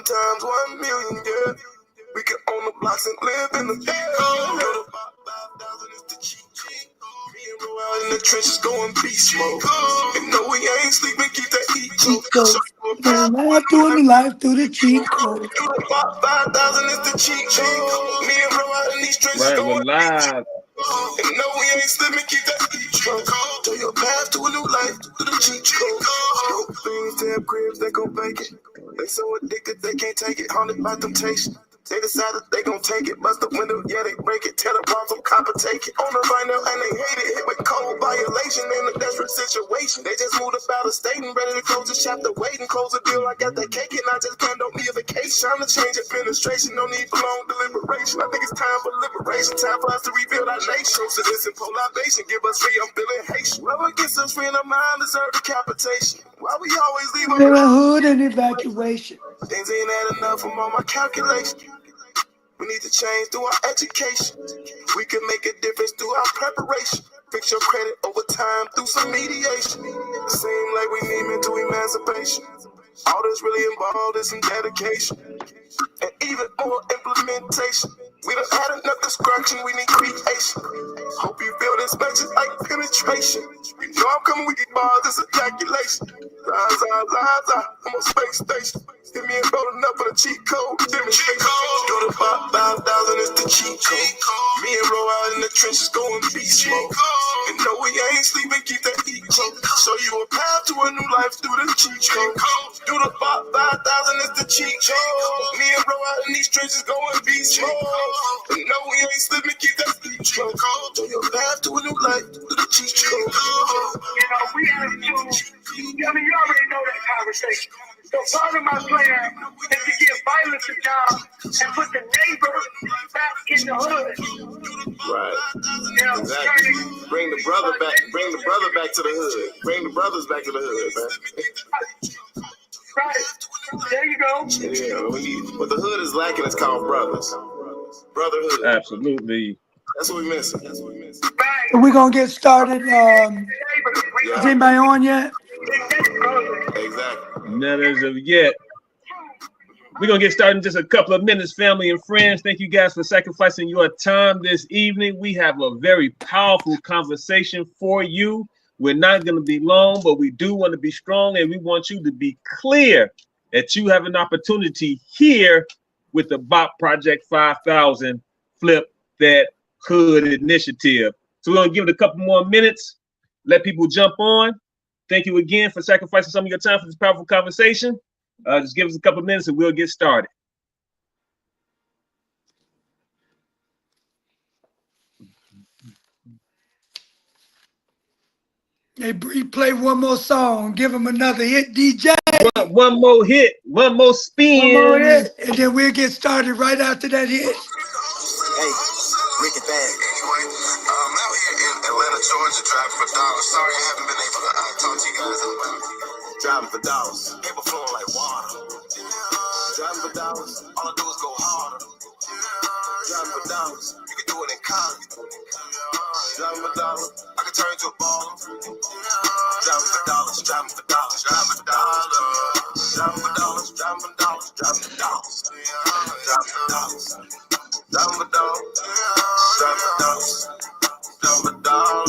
times 1 million, yeah. We can own the blocks and live in the air. 5,000 is the cheat code. Me and Ro out in the trenches going beast mode. And no, we ain't sleeping, keep that heat code. Life through the life through the cheat code. 5,000 is the cheat code. Me and Ro out in these trenches going live. And no, we ain't slipping, keep that cheat code. Turn your path to a new life through the cheat code. Dope things, damn cribs, they gon' bake it. They so addicted, they can't take it. Haunted by temptation. They decided they gon' take it, bust the window, yeah, they break it. Tell the bombs some copper, take it. On the vinyl, and they hate it. Hit with cold violation in a desperate situation. They just moved up out of state and ready to close the chapter. Waiting, close the deal, I got that cake, and I just planned on me a vacation. Time to change administration, no need for long deliberation. I think it's time for liberation, time for us to rebuild our nation. So this and polarization, give us free, I'm feeling Haitian. Whoever gets us free in our mind deserve decapitation. Why we always leave a hood and evacuation? Things ain't adding up from all my calculations. We need to change through our education. We can make a difference through our preparation. Fix your credit over time through some mediation. Seem like we need mental emancipation. All that's really involved is some dedication. And even more implementation. We done had enough destruction, we need creation. Hope you feel this message like penetration. You know I'm coming with these bars, it's a calculation. I'm on space station. Hit me and rolling up for the cheat code. Demonstration. Go to 5,000 is the cheat code. Me and Ro out in the trenches going beast mode. And no, we ain't sleeping, keep that heat code. Show you a path to a new life through the cheat code. Do the 5,000 is the cheat code. Me and Ro out in these trenches going beast mode. And no, we ain't slipping, keep that cheat code. Show your path to a new life through the cheat code. You know, we have to, you already know that conversation. So part of my plan is to get violence down and put the neighbor back in the hood. Right. You know, exactly. Bring the brother back. Bring the brother back to the hood. Bring the brothers back to the hood, man. Right. There you go. Yeah, what the hood is lacking is called brothers. Brotherhood. Absolutely. That's what we missing. Right. We're gonna get started. Is anybody on yet? Exactly. None as of yet. We're going to get started in just a couple of minutes, family and friends. Thank you guys for sacrificing your time this evening. We have a very powerful conversation for you. We're not going to be long, but we do want to be strong, and we want you to be clear that you have an opportunity here with the BOP Project 5000 Flip That Hood initiative. So we're going to give it a couple more minutes, let people jump on. Thank you again for sacrificing some of your time for this powerful conversation. Just give us a couple of minutes and we'll get started. Hey, Bree, play one more song. Give him another hit, DJ. One more hit, one more spin. One more hit, and then we'll get started right after that hit. Hey, Ricky Bag. Anyway, I'm out here in Atlanta, Georgia, driving for dollars. Sorry I haven't been able to talk to you guys in a while. Driving for dollars, paper flowing like water. Driving for dollars, all I do is go harder. Driving for dollars, you can do it in college. Driving for dollars, I can turn into a baller. Driving for dollars, driving for dollars, driving for dollars. Driving for dollars, driving for dollars, driving for dollars. Driving for dollars. Driving for dollars, driving for dollars,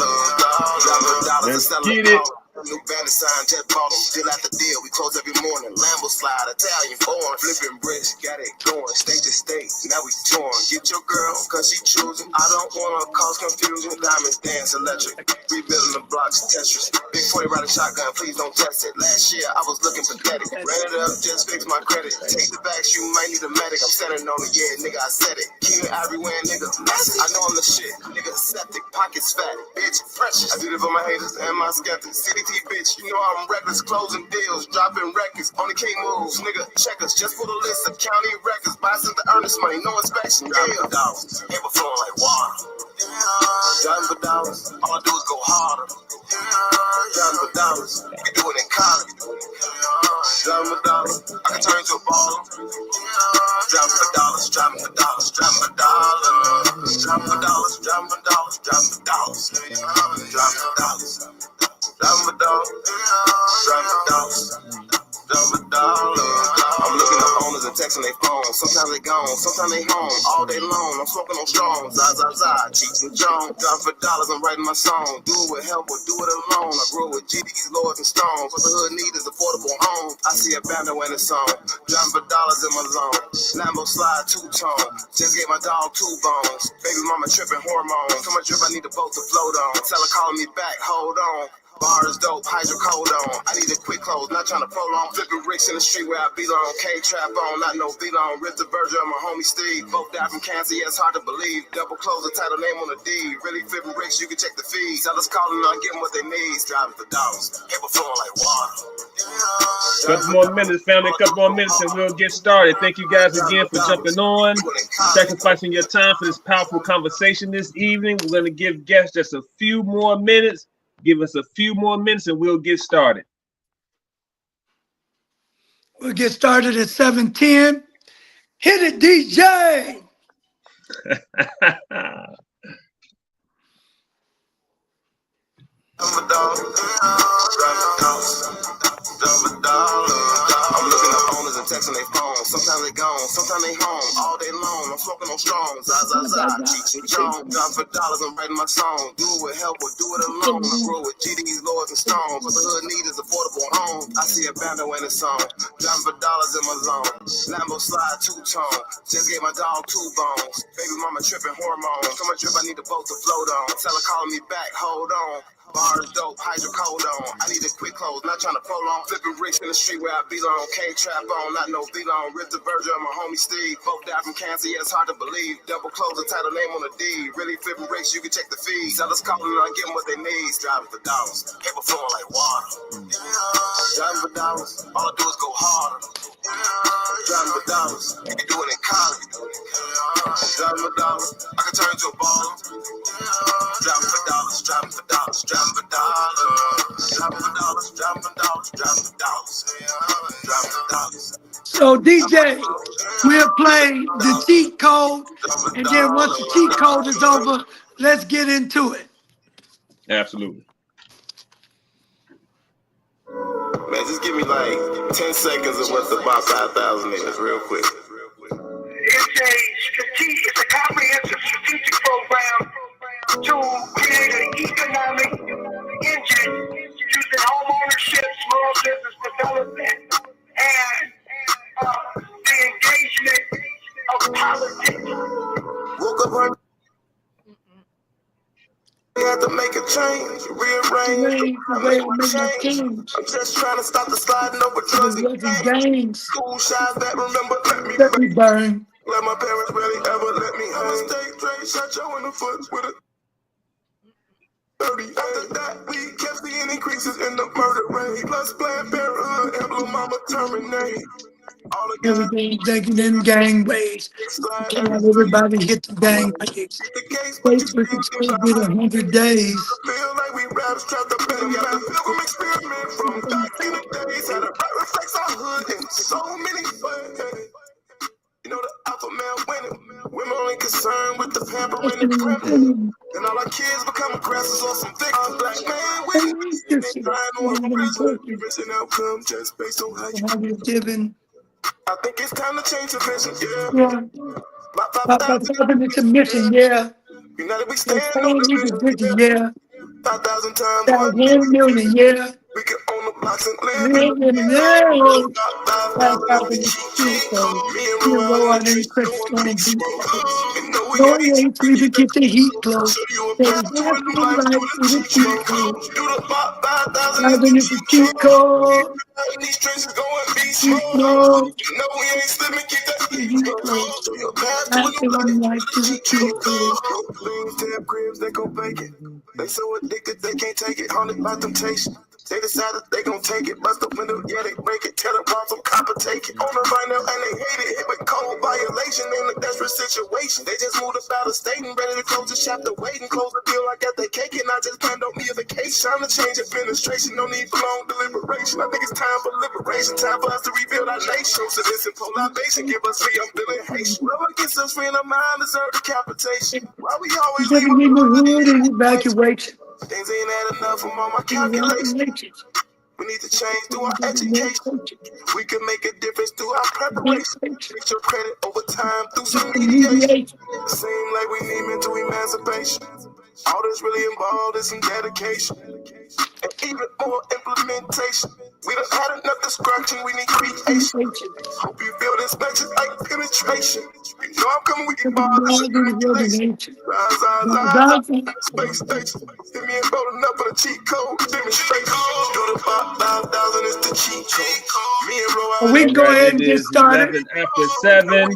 driving for dollars. Let's get it. New banner sign, just bought them. Still at the deal, we close every morning. Lambo slide, Italian foreign. Flipping bricks, got it going. State to state, now we torn. Get your girl, cause she choosing. I don't wanna cause confusion. Diamonds dance electric. Rebuilding the blocks, Tetris. Big 40 riding shotgun, please don't test it. Last year, I was looking pathetic. Ran it up, just fix my credit. Take the backs, you might need a medic. I'm standing on it, yeah, nigga, I said it. King of everywhere, nigga. I know I'm the shit. Nigga, septic, pockets fat. Bitch, precious. I did it for my haters and my skeptics. CDT bitch, you know I'm reckless, closing deals, dropping records, only king moves, nigga, checkers, just for the list of county records, buy some the earnest money, no inspection, driving for dollars, paper flowing like water, driving for dollars, all I do is go harder, driving for dollars, you can do it in college, driving for dollars, I can turn into a baller, driving for dollars, driving for dollars, driving for dollars, driving for dollars, driving for dollars, driving for dollars, driving for dollars. I'm looking at owners and and texting they phone. Sometimes they gone, sometimes they home. All day long, I'm smoking on strong. Cheeks and Jones. Driving for dollars, I'm writing my song. Do it with help or do it alone. I grew with GDs, lords, and stones. What the hood need is affordable home. I see a bando in the song. Driving for dollars in my zone. Lambo slide two-tone. Just gave my dog 2 bones. Baby mama tripping hormones. So much drip, I need the boat to float on. Tell her calling me back, hold on. Bars dope, hydrocodone. I need a quick close, not trying to prolong. Flipping bricks in the street where I belong. K-trap on, not no belong. Rip the Virgil on my homie Steve. Both died from cancer, yeah, it's hard to believe. Double close the title name on the deed. Really flipping bricks, you can check the fees. Sellers calling on, give them what they need. Driving for dollars, paper flowing like water. Couple more minutes, family. A couple more minutes, and we'll get started. Thank you guys again for jumping on, sacrificing your time for this powerful conversation this evening. We're going to give guests just a few more minutes. Give us a few more minutes and we'll get started. We'll get started at 7:10. Hit it, DJ. I'm looking at owners and texting they phone. Sometimes they gone, sometimes they home. All day long, I'm smoking on strong. Cheeks and Jones. Driving for dollars, I'm writing my song. Do it with help or do it alone. I grow with GDs, lords, and stones. What the hood need is affordable home. I see a bando in the song. Driving for dollars in my zone. Lambo slide two-tone. Just gave my dog 2 bones. Baby mama tripping hormones. So much drip, I need the boat to float on. Tell her calling me back, hold on. Bars dope, hydrocodone. I need a quick close, not trying to prolong. Flipping bricks in the street where I belong. K-trap on, not no belong. Rip the Virgil on my homie Steve. Both died from cancer, yeah, it's hard to believe. Double close the title name on the deed. Really flipping bricks, you can check the fees. Sellers calling on, give them what they need. Driving for dollars, paper flowing like water. Driving for dollars, all I do is go harder. Driving for dollars, you can do it in college. Driving for dollars, I can turn into a baller. Driving for dollars, driving for dollars, driving for dollars, driving for dollars, driving for dollars, driving for dollars, driving for dollars. So DJ, we'll play the cheat code, and then once the cheat code is over, let's get into it. Absolutely. Man, just give me like 10 seconds of what the Bob 5000 is, real quick. It's a comprehensive strategic program to create an economic engine using home ownership, small business development, and the engagement of politics. Woke up, we had to make a change, rearrange, change. I'm just trying to stop the sliding over drugs and gangs. School shies that remember, let me burn. Let my parents really ever let me hang. Stay straight, shot you in the foot with a 30. After that, we kept seeing increases in the murder rate. Plus Planned Parenthood and Blue Mama terminate. Everything taking in gangways. Can't have everybody hit the gangways. Facebook can still get 100 days. Feel like we raps trapped up in a film experiment from back in the days. Had a right reflects our hood in so many ways. You know the alpha male winning. Women only concerned with the pampering and crimping. And all our kids become aggressors or some thick black man with they trying to work prison. Prison outcome just based on how you living. I think it's time to change the vision, yeah. About 5,000 it's a mission, yeah. United we stand on the vision, yeah. 5,000 times 1 million, yeah. we can own the blocks and live. No way to even get the heat close. There's nothing like to the cheat code. Driving is the cheat code. These streets is going to be small. No, we ain't slipping, keep that heat close. Nothing like to the cheat code. Damn cribs, they gon' bake it. They so addicted, they can't take it. Haunted by temptation. They decided they gon' take it. Bust the window, yeah, they break it. Tell the bombs, some copper take it. On the vinyl, and they hate it. Hit with cold violation in a desperate situation. They just moved up out of state and ready to close the chapter. Waiting, close the deal, I got the cake, and I just planned on me a vacation. Time to change administration, no need for long deliberation. I think it's time for liberation. Time for us to rebuild our nation. So this simple libation, give us free, I'm feeling Haitian. Whoever gets us free in our mind deserve decapitation. Why we always living in the hood and evacuation. Things ain't had enough from all my calculations. We need to change through our More education. coaching. We can make a difference through our More preparation. coaching. Fix your credit over time through some The mediation. mediation. It seems like we need mental emancipation. All that's really involved is some dedication. And even more implementation. We done had enough destruction, we need creation. Hope you feel this message like penetration. You know I'm coming with these The bars more of manipulation. nature. Space station. Send me in bold enough for the cheat code demonstration. Do the 5,000 is the cheat code. Me and Roy. We can go All right, ahead it and get is started. 11 after 7.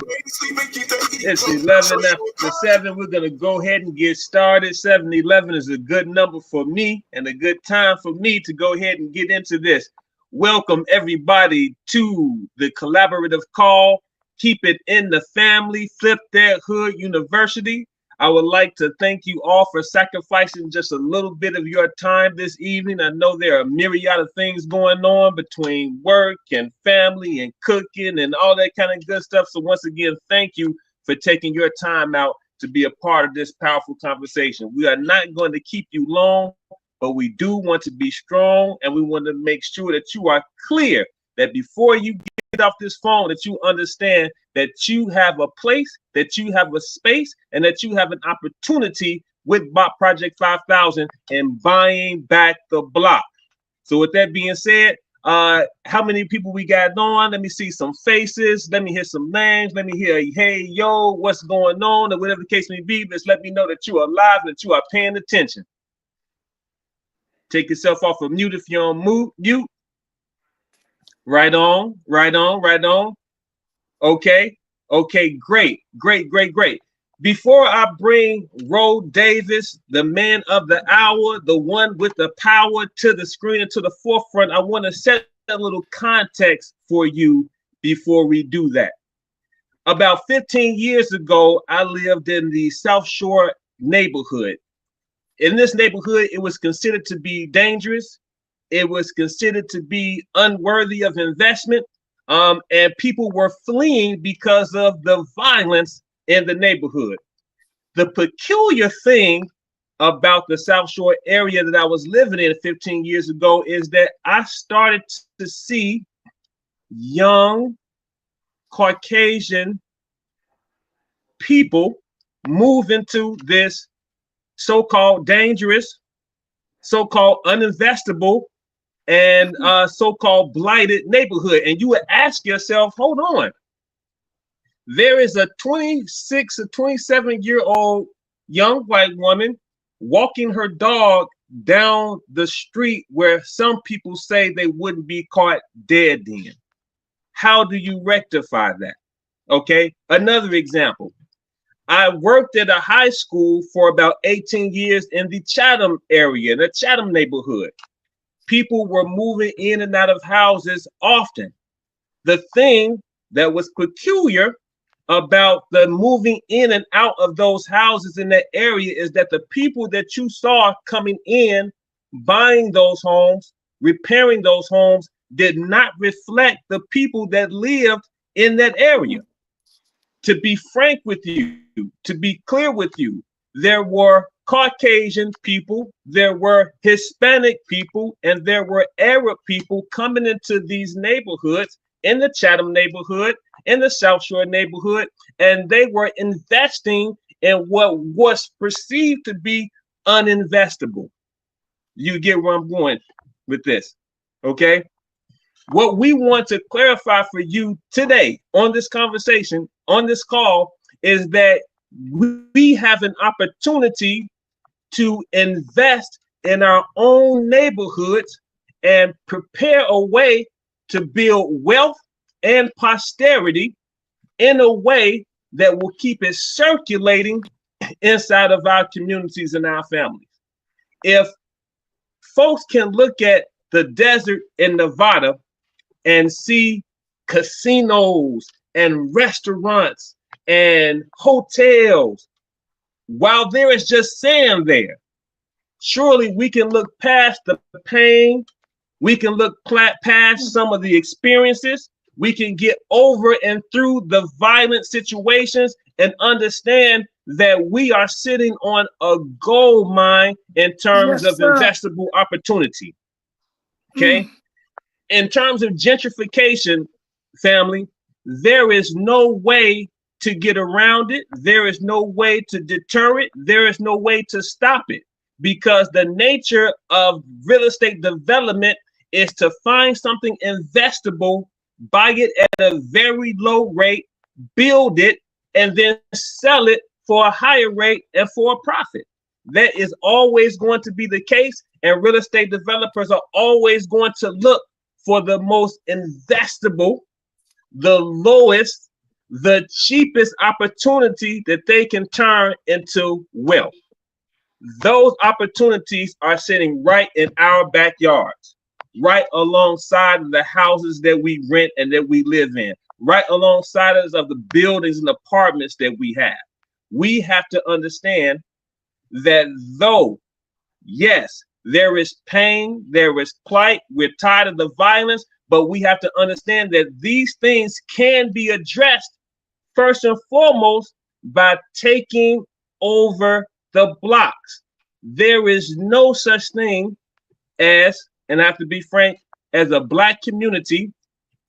It's 11 after 7. We're going to go ahead and get started. 7-11 is a good number for me and a good time for me to go ahead and get into this. Welcome, everybody, to the collaborative call. Keep it in the family, Flip Dat Hood University. I would like to thank you all for sacrificing just a little bit of your time this evening. I know there are a myriad of things going on between work and family and cooking and all that kind of good stuff. So once again, thank you for taking your time out to be a part of this powerful conversation. We are not going to keep you long, but we do want to be strong, and we want to make sure that you are clear, that before you get off this phone, that you understand that you have a place, that you have a space, and that you have an opportunity with Bot Project 5000 and buying back the block. So with that being said, how many people we got on? Let me see some faces. Let me hear some names. Let me hear, hey, yo, what's going on? Or whatever the case may be, just let me know that you are alive and that you are paying attention. Take yourself off of mute if you're on mute. Right on, right on, right on. Okay, great. Before I bring Ro Davis, the man of the hour, the one with the power, to the screen and to the forefront, I want to set a little context for you before we do that. About 15 years ago, I lived in the South Shore neighborhood. In this neighborhood, it was considered to be dangerous. It was considered to be unworthy of investment. And people were fleeing because of the violence in the neighborhood. The peculiar thing about the South Shore area that I was living in 15 years ago is that I started to see young Caucasian people move into this so-called dangerous, so-called uninvestable, and so-called blighted neighborhood. And you would ask yourself, hold on, there is a 26 or 27-year-old young white woman walking her dog down the street where some people say they wouldn't be caught dead in. How do you rectify that? Okay, another example. I worked at a high school for about 18 years in the Chatham area, the Chatham neighborhood. People were moving in and out of houses often. The thing that was peculiar about the moving in and out of those houses in that area is that the people that you saw coming in, buying those homes, repairing those homes, did not reflect the people that lived in that area. To be frank with you, to be clear with you, there were Caucasian people, there were Hispanic people, and there were Arab people coming into these neighborhoods, in the Chatham neighborhood, in the South Shore neighborhood, and they were investing in what was perceived to be uninvestable. You get where I'm going with this, okay? What we want to clarify for you today on this conversation, on this call, is that we have an opportunity to invest in our own neighborhoods and prepare a way to build wealth and posterity in a way that will keep it circulating inside of our communities and our families. If folks can look at the desert in Nevada and see casinos and restaurants and hotels, while there is just sand there, surely we can look past the pain, we can look past some of the experiences, we can get over and through the violent situations and understand that we are sitting on a gold mine in terms of investable opportunity. Okay? in terms of gentrification, family, there is no way to get around it. There is no way to deter it. There is no way to stop it, because the nature of real estate development is to find something investable, buy it at a very low rate, build it, and then sell it for a higher rate and for a profit. That is always going to be the case, and real estate developers are always going to look for the most investable, the lowest, the cheapest opportunity that they can turn into wealth. Those opportunities are sitting right in our backyards, right alongside of the houses that we rent and that we live in, right alongside us of the buildings and apartments that we have. We have to understand that though, yes, there is pain, there is plight, we're tired of the violence, but we have to understand that these things can be addressed first and foremost by taking over the blocks. There is no such thing as, and I have to be frank, as a Black community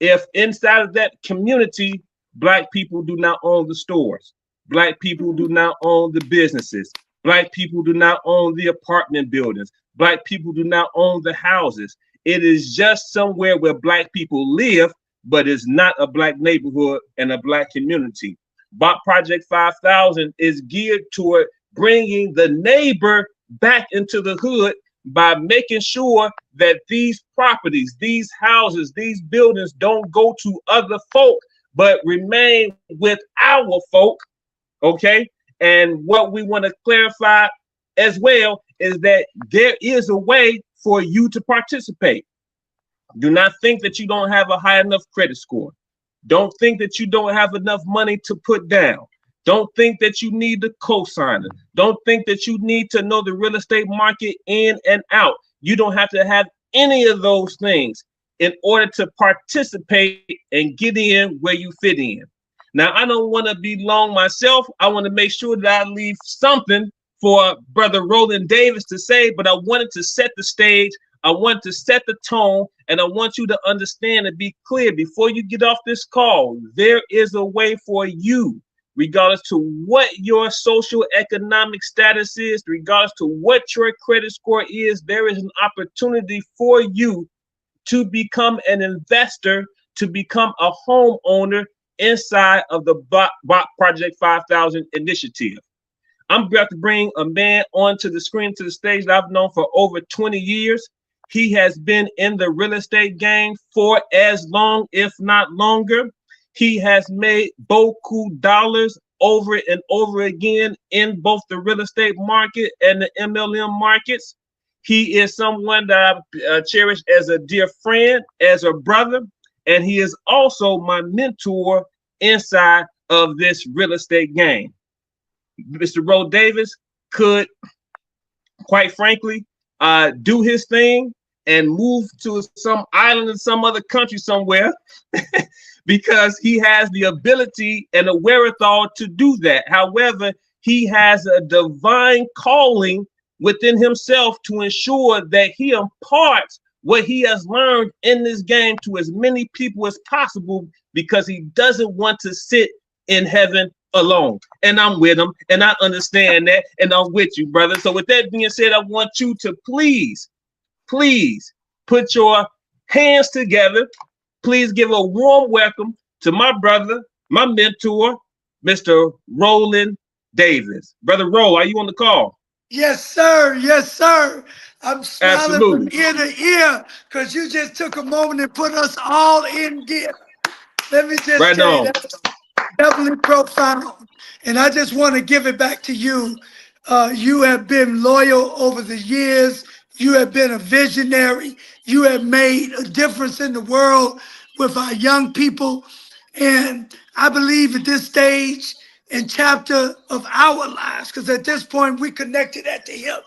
if inside of that community, Black people do not own the stores, Black people do not own the businesses, Black people do not own the apartment buildings, Black people do not own the houses. It is just somewhere where Black people live, but it's not a Black neighborhood and a Black community. BOP Project 5000 is geared toward bringing the neighbor back into the hood by making sure that these properties, these houses, these buildings don't go to other folk, but remain with our folk, okay? And what we want to clarify as well is that there is a way for you to participate. Do not think that you don't have a high enough credit score. Don't think that you don't have enough money to put down. Don't think that you need the co-signer. Don't think that you need to know the real estate market in and out. You don't have to have any of those things in order to participate and get in where you fit in. Now, I don't want to be long myself. I want to make sure that I leave something for Brother Roland Davis to say, but I wanted to set the stage. I want to set the tone, and I want you to understand and be clear before you get off this call. There is a way for you, regardless to what your social economic status is, regardless to what your credit score is, there is an opportunity for you to become an investor, to become a homeowner inside of the BOP Project 5000 initiative. I'm about to bring a man onto the screen, to the stage that I've known for over 20 years. He has been in the real estate game for as long, if not longer. He has made beaucoup dollars over and over again in both the real estate market and the MLM markets. He is someone that I cherish as a dear friend, as a brother, and he is also my mentor inside of this real estate game. Mr. Ro Davis could, quite frankly, do his thing and move to some island in some other country somewhere because he has the ability and the wherewithal to do that. However, he has a divine calling within himself to ensure that he imparts what he has learned in this game to as many people as possible, because he doesn't want to sit in heaven alone. And I'm with him, and I understand that, and I'm with you, brother. So with that being said, I want you to please put your hands together. Please give a warm welcome to my brother, my mentor, Mr. Roland Davis. Brother Ro, are you on the call? Yes, sir. Yes, sir. I'm smiling Absolutely. from ear to ear because you just took a moment and put us all in gear. Let me just Right tell you, on. that's definitely profound. And I just want to give it back to you. You have been loyal over the years. You have been a visionary. You have made a difference in the world with our young people. And I believe at this stage and chapter of our lives, because at this point we connected at the hip,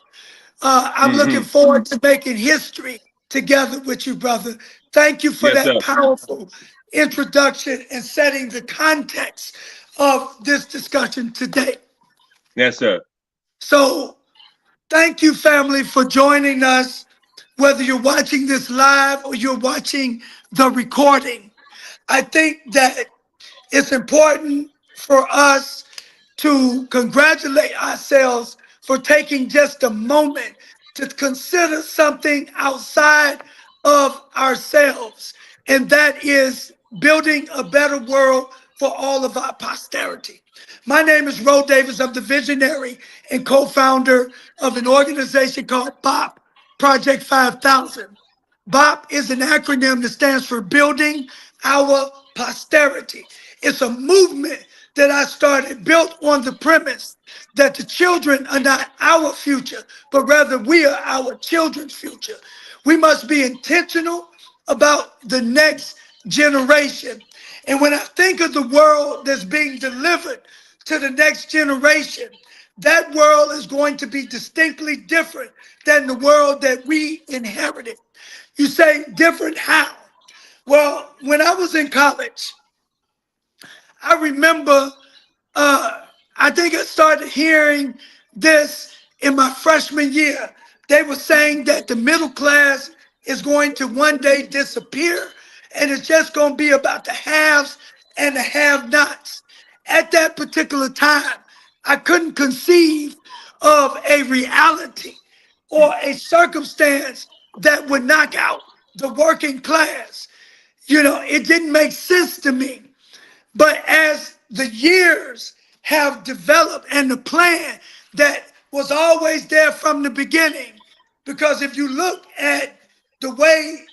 I'm looking forward to making history together with you, brother. Thank you for Yes, that sir. powerful introduction and setting the context of this discussion today. Yes, sir. So thank you, family, for joining us. whether you're watching this live or you're watching the recording. I think that it's important for us to congratulate ourselves for taking just a moment to consider something outside of ourselves, and that is building a better world for all of our posterity. My name is Ro Davis. I'm the visionary and co-founder of an organization called BOP, Project 5000. BOP is an acronym that stands for Building Our Posterity. It's a movement that I started built on the premise that the children are not our future, but rather we are our children's future. We must be intentional about the next generation. And when I think of the world that's being delivered to the next generation, that world is going to be distinctly different than the world that we inherited. You say different how? Well, when I was in college, I remember, I think I started hearing this in my freshman year. They were saying that the middle class is going to one day disappear, and it's just going to be about the haves and the have-nots. At that particular time, I couldn't conceive of a reality or a circumstance that would knock out the working class. You know, it didn't make sense to me. But as the years have developed and the plan that was always there from the beginning, because if you look at the way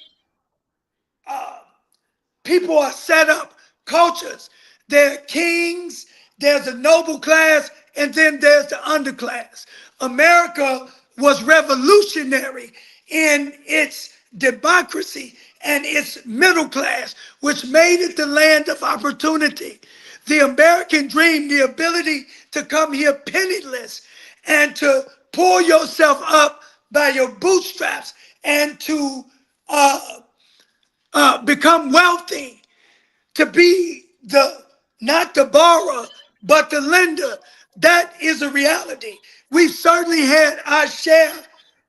people are set up, cultures, there are kings, there's a noble class, and then there's the underclass. America was revolutionary in its democracy and its middle class, which made it the land of opportunity. The American dream, the ability to come here penniless and to pull yourself up by your bootstraps and to become wealthy, to be the not the borrower, but the lender. That is a reality. We've certainly had our share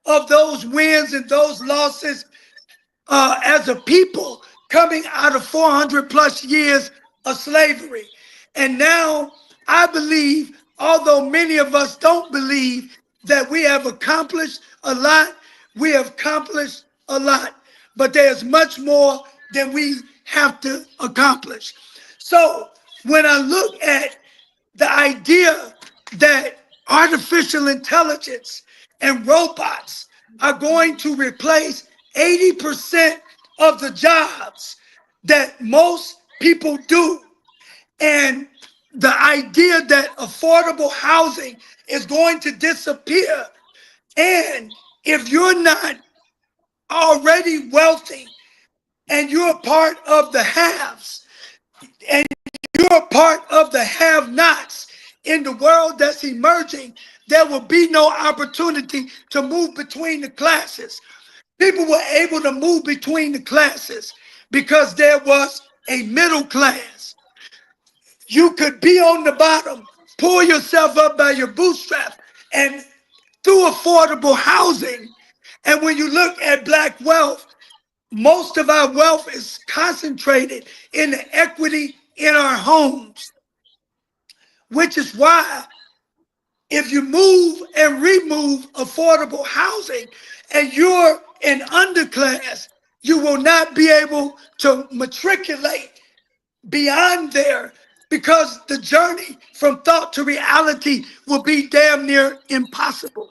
of those wins and those losses as a people coming out of 400 plus years of slavery. And now I believe, although many of us don't believe, that we have accomplished a lot, we have accomplished a lot, but there's much more than we have to accomplish. So when I look at the idea that artificial intelligence and robots are going to replace 80% of the jobs that most people do, and the idea that affordable housing is going to disappear, and if you're not already wealthy and you're part of the haves and you're part of the have-nots in the world that's emerging, there will be no opportunity to move between the classes. People were able to move between the classes because there was a middle class. You could be on the bottom, pull yourself up by your bootstraps, and through affordable housing. And when you look at Black wealth, most of our wealth is concentrated in the equity in our homes, which is why if you move and remove affordable housing and you're an underclass, you will not be able to matriculate beyond there, because the journey from thought to reality will be damn near impossible.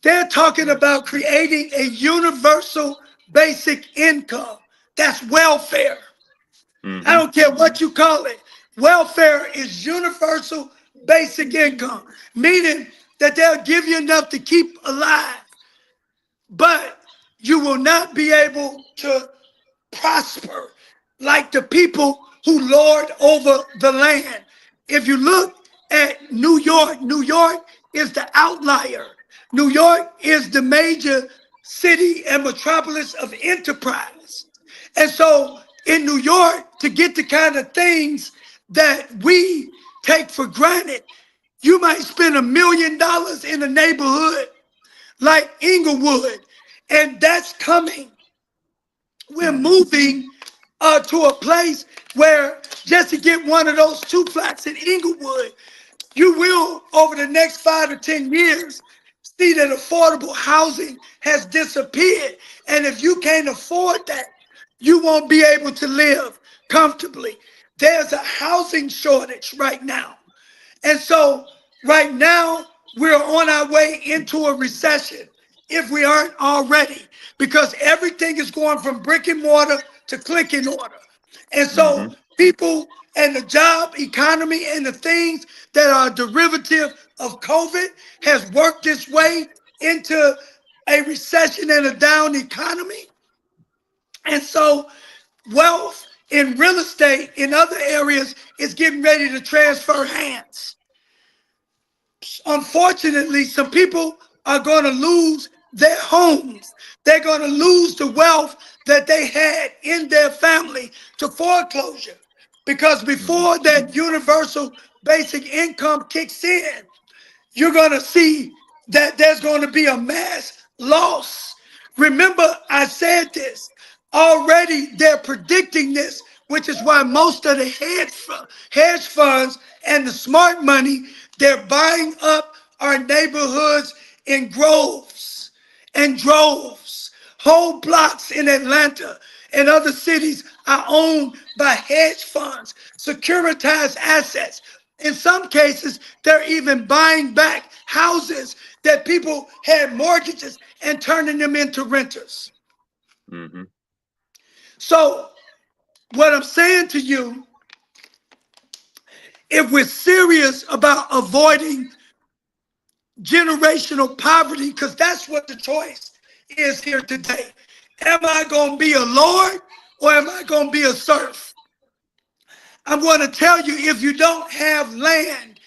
They're talking about creating a universal basic income. That's welfare. I don't care what you call it. Welfare is universal basic income, meaning that they'll give you enough to keep alive, but you will not be able to prosper like the people who lord over the land. If you look at New York, New York is the outlier. New York is the major city and metropolis of enterprise. And so in New York, to get the kind of things that we take for granted, you might spend $1 million in a neighborhood like Inglewood, and that's coming. We're moving to a place where just to get one of those 2 flats in Inglewood, you will, over the next 5 to 10 years, see that affordable housing has disappeared. And if you can't afford that, you won't be able to live comfortably. There's a housing shortage right now. And so right now, we're on our way into a recession if we aren't already, because everything is going from brick and mortar to click and order. And so people and the job economy and the things that are derivative of COVID has worked its way into a recession and a down economy. And so wealth in real estate in other areas is getting ready to transfer hands. Unfortunately, some people are going to lose their homes. They're going to lose the wealth that they had in their family to foreclosure. Because before that universal basic income kicks in, you're going to see that there's going to be a mass loss. Remember, I said this already. They're predicting this, which is why most of the hedge funds and the smart money, they're buying up our neighborhoods in groves and droves. Whole blocks in Atlanta and other cities are owned by hedge funds, securitized assets. In some cases, they're even buying back houses that people had mortgages and turning them into renters. So what I'm saying to you, if we're serious about avoiding generational poverty, because that's what the choice is here today. Am I going to be a lord or am I going to be a serf? I'm going to tell you, if you don't have land,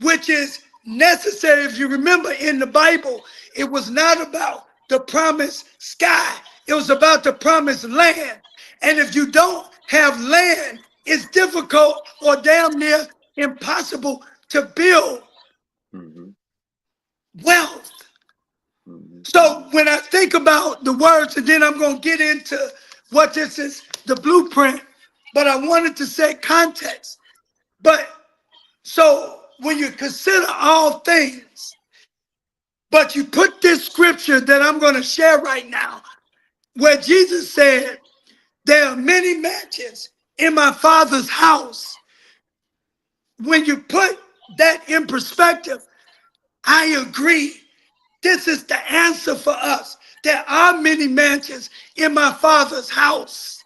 which is necessary, if you remember in the Bible, it was not about the promised sky. It was about the promised land. And if you don't have land, it's difficult or damn near impossible to build wealth. So when I think about the words, and then I'm going to get into what this is, the blueprint, but I wanted to say context. But so when you consider all things, but you put this scripture that I'm going to share right now, where Jesus said, there are many mansions in my Father's house. When you put that in perspective, I agree. This is the answer for us. There are many mansions in my Father's house.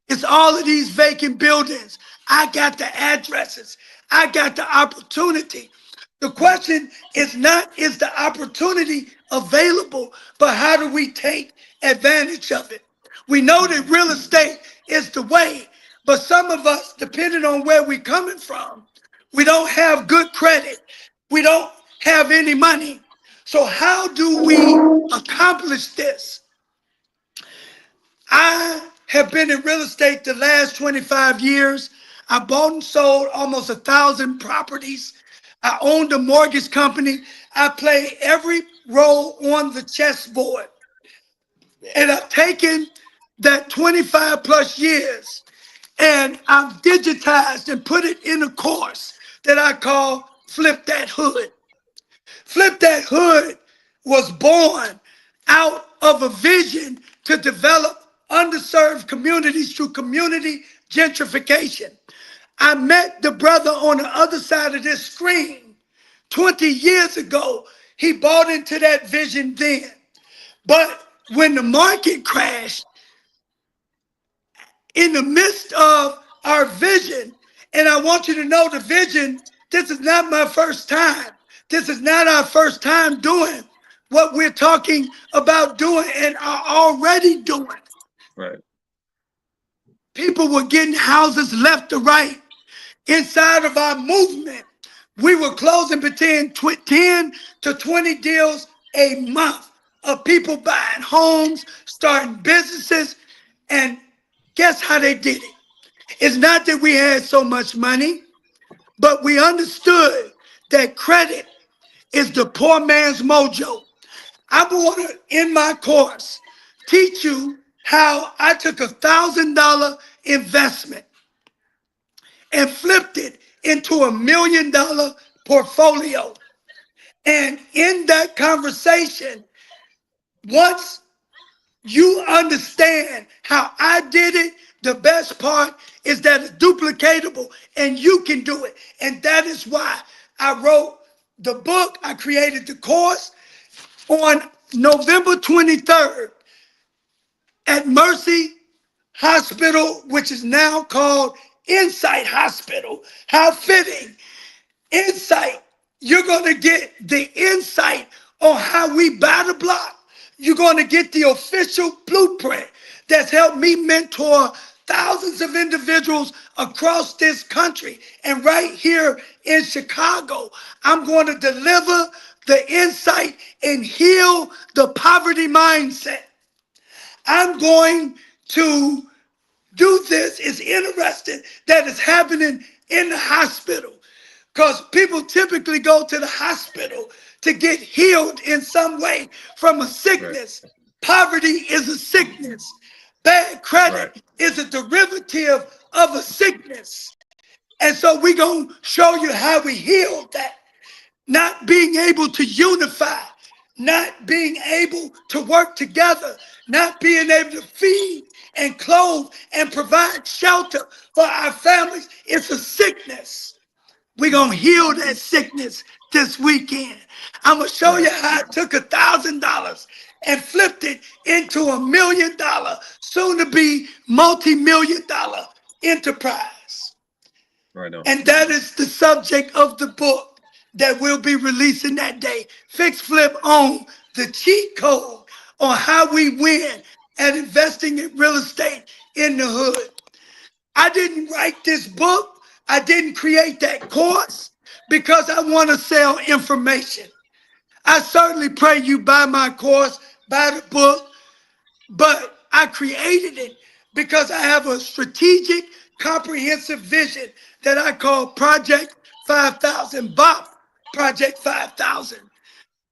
It's all of these vacant buildings. I got the addresses. I got the opportunity. The question is not, is the opportunity available, but how do we take advantage of it? We know that real estate is the way, but some of us, depending on where we're coming from, we don't have good credit. We don't have any money. So how do we accomplish this? I have been in real estate the last 25 years. I bought and sold almost 1,000 properties. I owned a mortgage company. I played every role on the chessboard. And I've taken that 25 plus years and I've digitized and put it in a course that I call Flip That Hood. Flip That Hood was born out of a vision to develop underserved communities through community gentrification. I met the brother on the other side of this screen 20 years ago. He bought into that vision then. But when the market crashed, in the midst of our vision, and I want you to know the vision, this is not my first time. This is not our first time doing what we're talking about doing and are already doing. Right. People were getting houses left to right. Inside of our movement, we were closing between 10 to 20 deals a month of people buying homes, starting businesses, and guess how they did it? It's not that we had so much money, but we understood that credit is the poor man's mojo. I want to, in my course, teach you how I took $1,000 investment and flipped it into $1 million portfolio. And in that conversation, once you understand how I did it, the best part is that it's duplicatable and you can do it. And that is why I wrote the book. I created the course on November 23rd at Mercy Hospital, which is now called Insight Hospital. How fitting. Insight. You're going to get the insight on how we buy the block. You're going to get the official blueprint that's helped me mentor thousands of individuals across this country. And right here in Chicago, I'm going to deliver the insight and heal the poverty mindset. I'm going to do this. It's interesting that it's happening in the hospital because people typically go to the hospital to get healed in some way from a sickness. Right. Poverty is a sickness. Bad credit is a derivative of a sickness. And so we're going to show you how we heal that. Not being able to unify, not being able to work together, not being able to feed and clothe and provide shelter for our families. It's a sickness. We're going to heal that sickness this weekend. I'm going to show you how I took $1,000 and flipped it into $1 million, soon to be multi-million-dollar enterprise. Right on. And that is the subject of the book that we'll be releasing that day. Fix Flip on the cheat code on how we win at investing in real estate in the hood. I didn't write this book. I didn't create that course because I want to sell information. I certainly pray you buy my course, buy the book, but I created it because I have a strategic, comprehensive vision that I call Project 5000, BOP, Project 5000.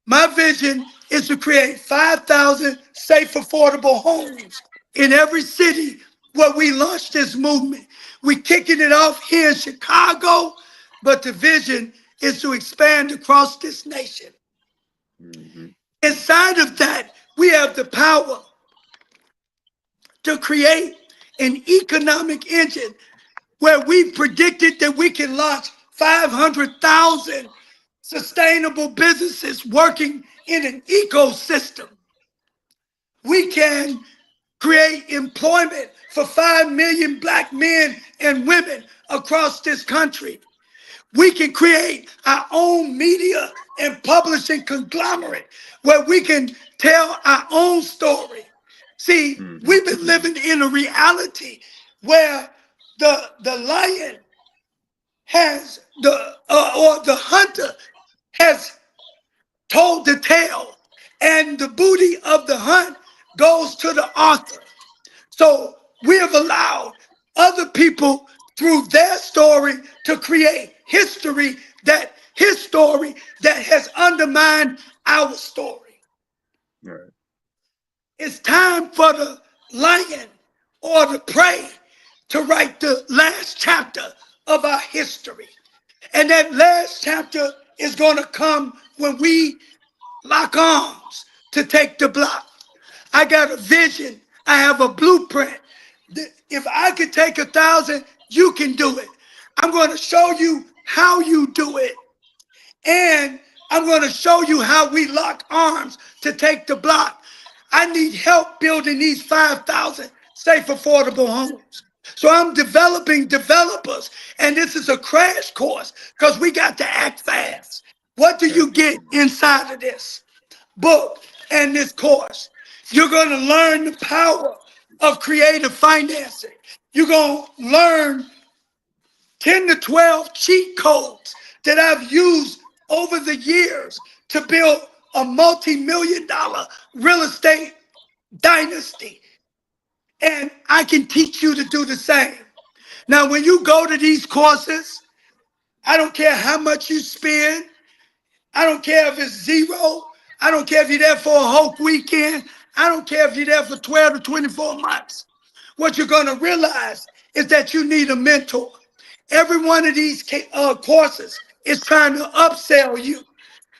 My vision is to create 5,000 safe, affordable homes in every city where we launch this movement. We're kicking it off here in Chicago, but the vision is to expand across this nation. Mm-hmm. Inside of that, we have the power to create an economic engine where we predicted that we can launch 500,000 sustainable businesses working in an ecosystem. We can create employment for 5 million Black men and women across this country. We can create our own media and publishing conglomerate where we can tell our own story. See, we've been living in a reality where the lion has or the hunter has told the tale, and the booty of the hunt goes to the author. So we have allowed other people through their story to create history that has undermined our story. Right. It's time for the lion or the prey to write the last chapter of our history. And that last chapter is going to come when we lock arms to take the block. I got a vision. I have a blueprint. If I could take 1,000, you can do it. I'm going to show you how you do it. And I'm going to show you how we lock arms to take the block. I need help building these 5,000 safe, affordable homes. So I'm developing developers, and this is a crash course because we got to act fast. What do you get inside of this book and this course? You're going to learn the power of creative financing. You're going to learn 10 to 12 cheat codes that I've used over the years to build a multi-million-dollar real estate dynasty. And I can teach you to do the same. Now, when you go to these courses, I don't care how much you spend. I don't care if it's zero. I don't care if you're there for a whole weekend. I don't care if you're there for 12 to 24 months. What you're going to realize is that you need a mentor. Every one of these courses is trying to upsell you.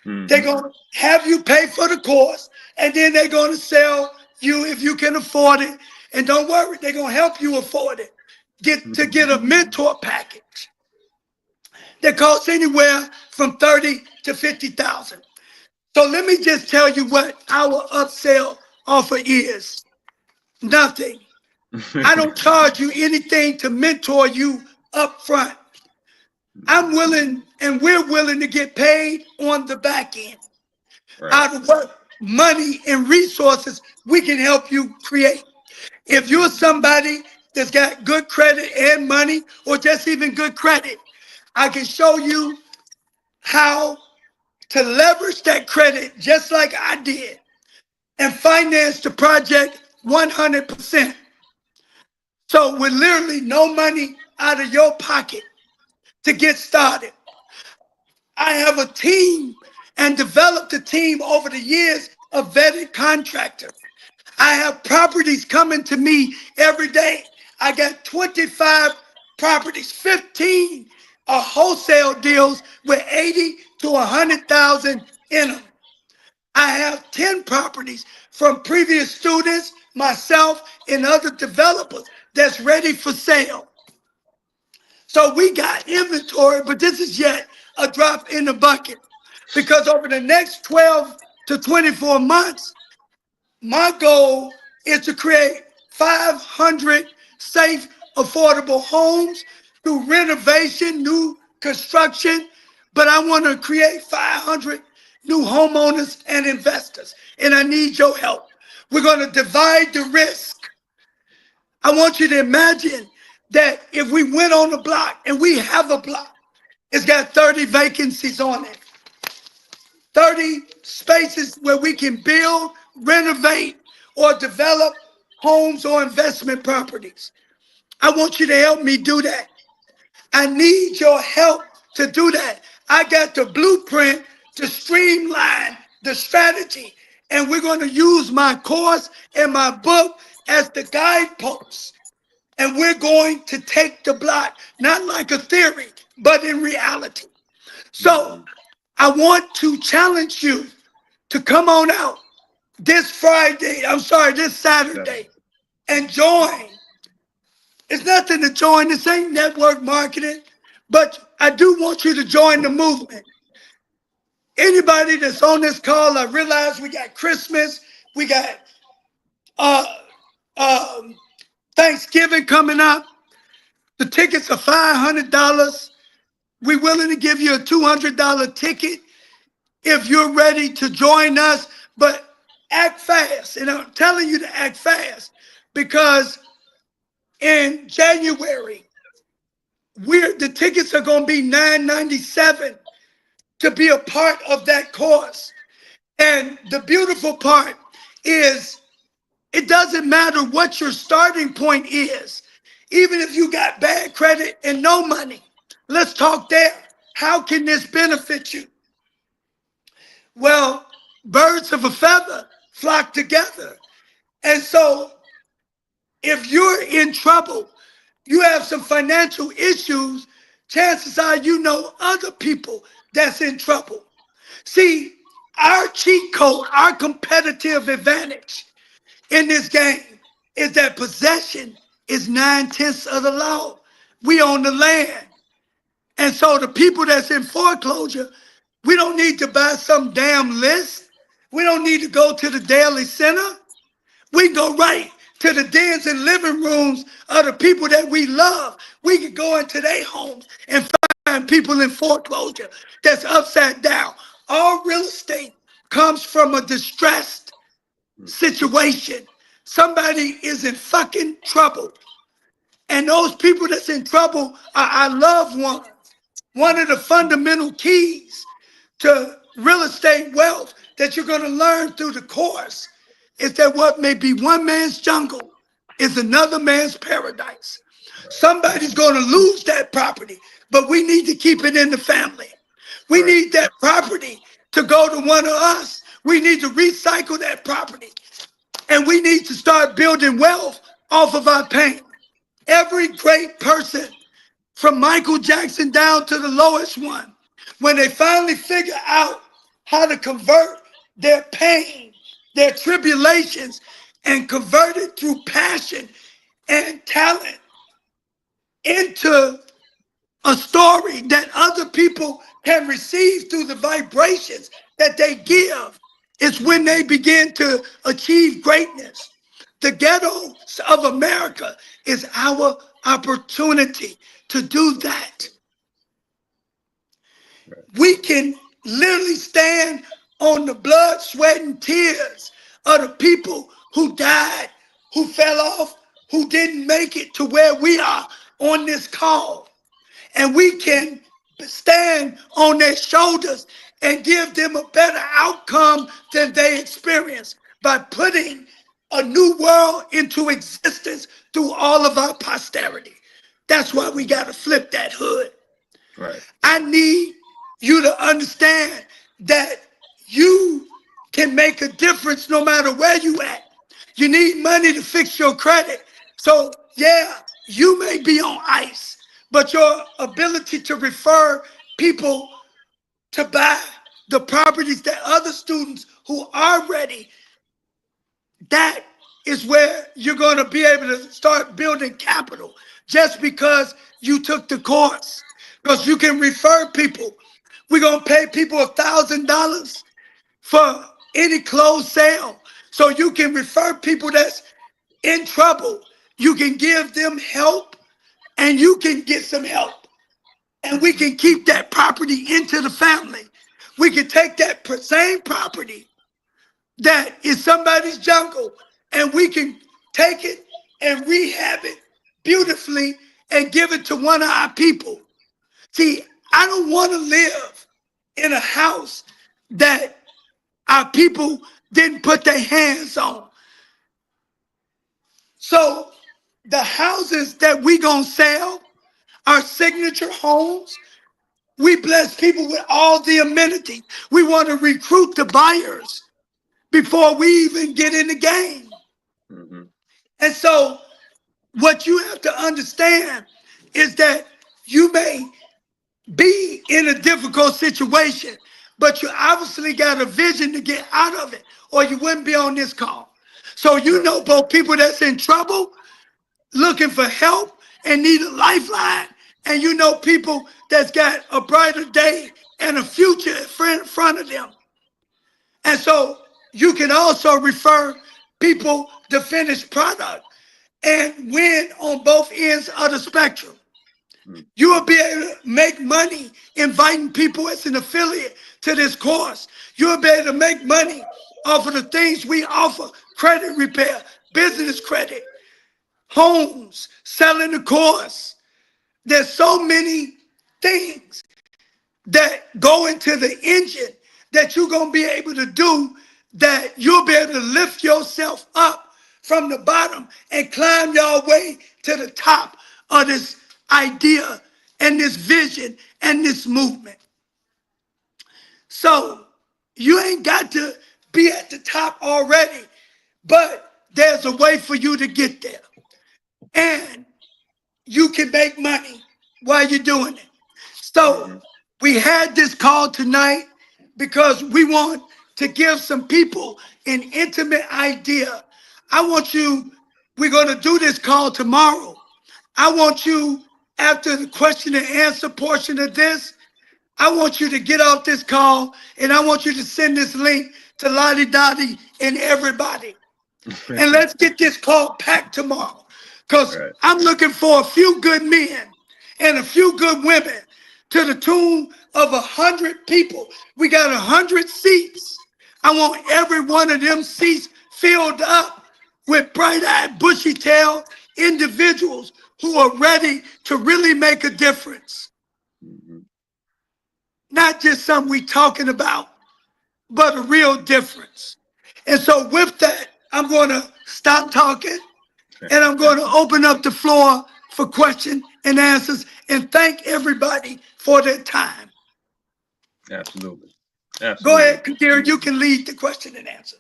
They're going to have you pay for the course, and then they're going to sell you if you can afford it. And don't worry, they're going to help you afford it. Get a mentor package that costs anywhere from $30,000 to $50,000. So let me just tell you what our upsell offer is. Nothing. I don't charge you anything to mentor you up front. I'm willing, and we're willing to get paid on the back end. Out of what money and resources we can help you create. If you're somebody that's got good credit and money, or just even good credit, I can show you how to leverage that credit just like I did and finance the project 100%. So with literally no money out of your pocket to get started. I have a team and developed a team over the years of vetted contractors. I have properties coming to me every day. I got 25 properties, 15 are wholesale deals with 80 to 100,000 in them. I have 10 properties from previous students, myself, and other developers that's ready for sale. So we got inventory, but this is yet a drop in the bucket, because over the next 12 to 24 months, my goal is to create 500 safe, affordable homes through renovation, new construction, but I want to create 500 new homeowners and investors, and I need your help. We're going to divide the risk. I want you to imagine that if we went on the block, and we have a block, it's got 30 vacancies on it. 30 spaces where we can build, renovate, or develop homes or investment properties. I want you to help me do that. I need your help to do that. I got the blueprint to streamline the strategy, and we're going to use my course and my book as the guideposts. And we're going to take the block, not like a theory, but in reality. So I want to challenge you to come on out this Saturday and join. It's nothing to join. This ain't network marketing, but I do want you to join the movement. Anybody that's on this call, I realize we got Christmas, we got Thanksgiving coming up. The tickets are $500. We're willing to give you a $200 ticket if you're ready to join us, but act fast. And I'm telling you to act fast because in January, the tickets are going to be $997 to be a part of that course. And the beautiful part is it doesn't matter what your starting point is. Even if you got bad credit and no money, let's talk there. How can this benefit you? Well, birds of a feather flock together. And so if you're in trouble, you have some financial issues, chances are you know other people that's in trouble. See, our cheat code, our competitive advantage in this game is that possession is 9/10 of the law. We own the land. And so the people that's in foreclosure, we don't need to buy some damn list. We don't need to go to the Daily Center. We can go right to the dens and living rooms of the people that we love. We can go into their homes and find people in foreclosure that's upside down. All real estate comes from a distressed situation. Somebody is in fucking trouble. And those people that's in trouble are our loved ones. One of the fundamental keys to real estate wealth that you're going to learn through the course is that what may be one man's jungle is another man's paradise. Somebody's going to lose that property, but we need to keep it in the family. We need that property to go to one of us We need to recycle that property. And we need to start building wealth off of our pain. Every great person, from Michael Jackson down to the lowest one, when they finally figure out how to convert their pain, their tribulations, and convert it through passion and talent into a story that other people can receive through the vibrations that they give, is when they begin to achieve greatness. The ghettos of America is our opportunity to do that. We can literally stand on the blood, sweat, and tears of the people who died, who fell off, who didn't make it to where we are on this call. And we can stand on their shoulders and give them a better outcome than they experienced by putting a new world into existence through all of our posterity. That's why we got to flip that hood. Right. I need you to understand that you can make a difference no matter where you at. You need money to fix your credit. So yeah, you may be on ice, but your ability to refer people to buy the properties that other students who are ready, that is where you're going to be able to start building capital just because you took the course. Because you can refer people. We're going to pay people $1,000 for any closed sale. So you can refer people that's in trouble. You can give them help and you can get some help. And we can keep that property into the family. We can take that same property that is somebody's jungle and we can take it and rehab it beautifully and give it to one of our people. See, I don't want to live in a house that our people didn't put their hands on. So the houses that we gonna sell are signature homes. We bless people with all the amenities. We want to recruit the buyers before we even get in the game. Mm-hmm. And so what you have to understand is that you may be in a difficult situation, but you obviously got a vision to get out of it, or you wouldn't be on this call. So you know both people that's in trouble, looking for help and need a lifeline, and you know people that's got a brighter day and a future in front of them. And so you can also refer people the finished product and win on both ends of the spectrum. You will be able to make money inviting people as an affiliate to this course. You will be able to make money off of the things we offer: credit repair, business credit, homes, selling the course. There's so many things that go into the engine that you're going to be able to do, that you'll be able to lift yourself up from the bottom and climb your way to the top of this idea and this vision and this movement. So you ain't got to be at the top already, but there's a way for you to get there. And you can make money while you're doing it. So we had this call tonight because we want to give some people an intimate idea. We're going to do this call tomorrow. I want you, after the question and answer portion of this, I want you to get off this call and I want you to send this link to Lottie Dottie and everybody. And let's get this call packed tomorrow. Because I'm looking for a few good men and a few good women to the tune of 100 people. We got 100 seats. I want every one of them seats filled up with bright-eyed, bushy-tailed individuals who are ready to really make a difference. Not just something we talking about, but a real difference. And so with that, I'm going to stop talking. And I'm going to open up the floor for questions and answers and thank everybody for their time. Absolutely. Absolutely. Go ahead, Kadir. You can lead the question and answer.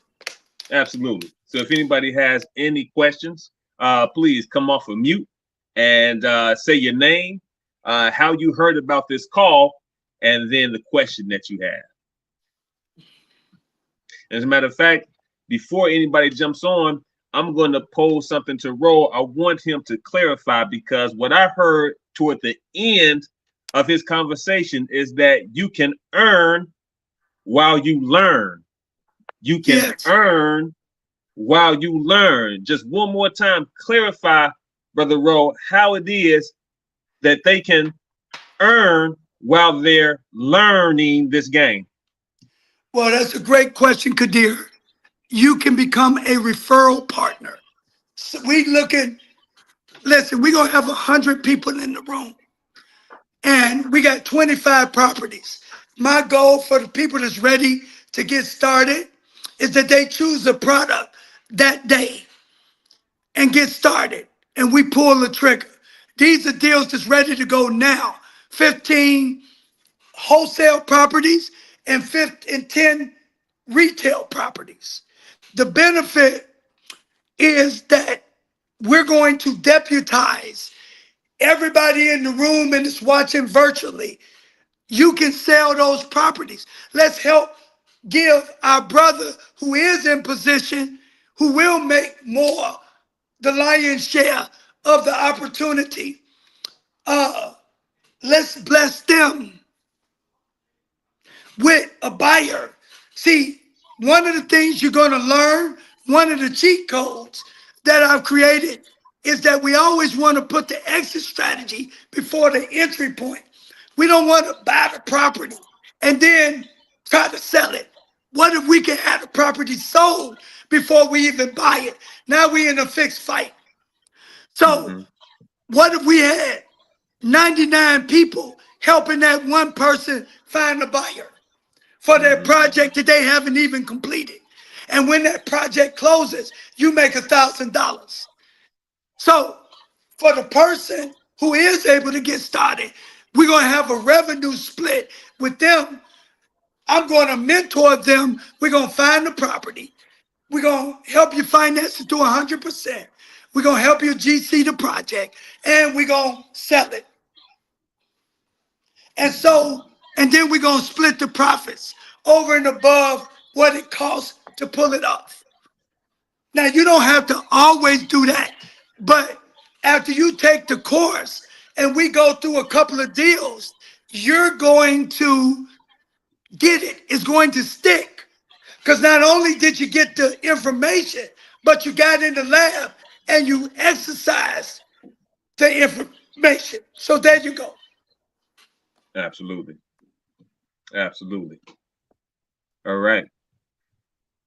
Absolutely. So if anybody has any questions, please come off of mute and say your name, how you heard about this call, and then the question that you have. As a matter of fact, before anybody jumps on, I'm going to pose something to Ro. I want him to clarify, because what I heard toward the end of his conversation is that you can earn while you learn. You can Yes. earn while you learn. Just one more time, clarify, Brother Ro, how it is that they can earn while they're learning this game. Well, that's a great question, Kadir. You can become a referral partner. So we looking, listen, we're going to have 100 people in the room. And we got 25 properties. My goal for the people that's ready to get started is that they choose a product that day and get started. And we pull the trigger. These are deals that's ready to go now. 15 wholesale properties and 10 retail properties. The benefit is that we're going to deputize everybody in the room and is watching virtually. You can sell those properties. Let's help give our brother who is in position, who will make more, the lion's share of the opportunity. Let's bless them with a buyer. See, one of the things you're going to learn, one of the cheat codes that I've created, is that we always want to put the exit strategy before the entry point. We don't want to buy the property and then try to sell it. What if we can have the property sold before we even buy it? Now we're in a fixed fight. So what if we had 99 people helping that one person find a buyer for their project that they haven't even completed? And when that project closes, you make $1,000. So for the person who is able to get started, we're going to have a revenue split with them. I'm going to mentor them. We're going to find the property. We're going to help you finance it to 100%. We're going to help you GC the project, and we're going to sell it. And so, and then we're going to split the profits over and above what it costs to pull it off. Now, you don't have to always do that, but after you take the course and we go through a couple of deals, you're going to get it. It's going to stick. Because not only did you get the information, but you got in the lab and you exercised the information. So there you go. Absolutely. Absolutely. All right.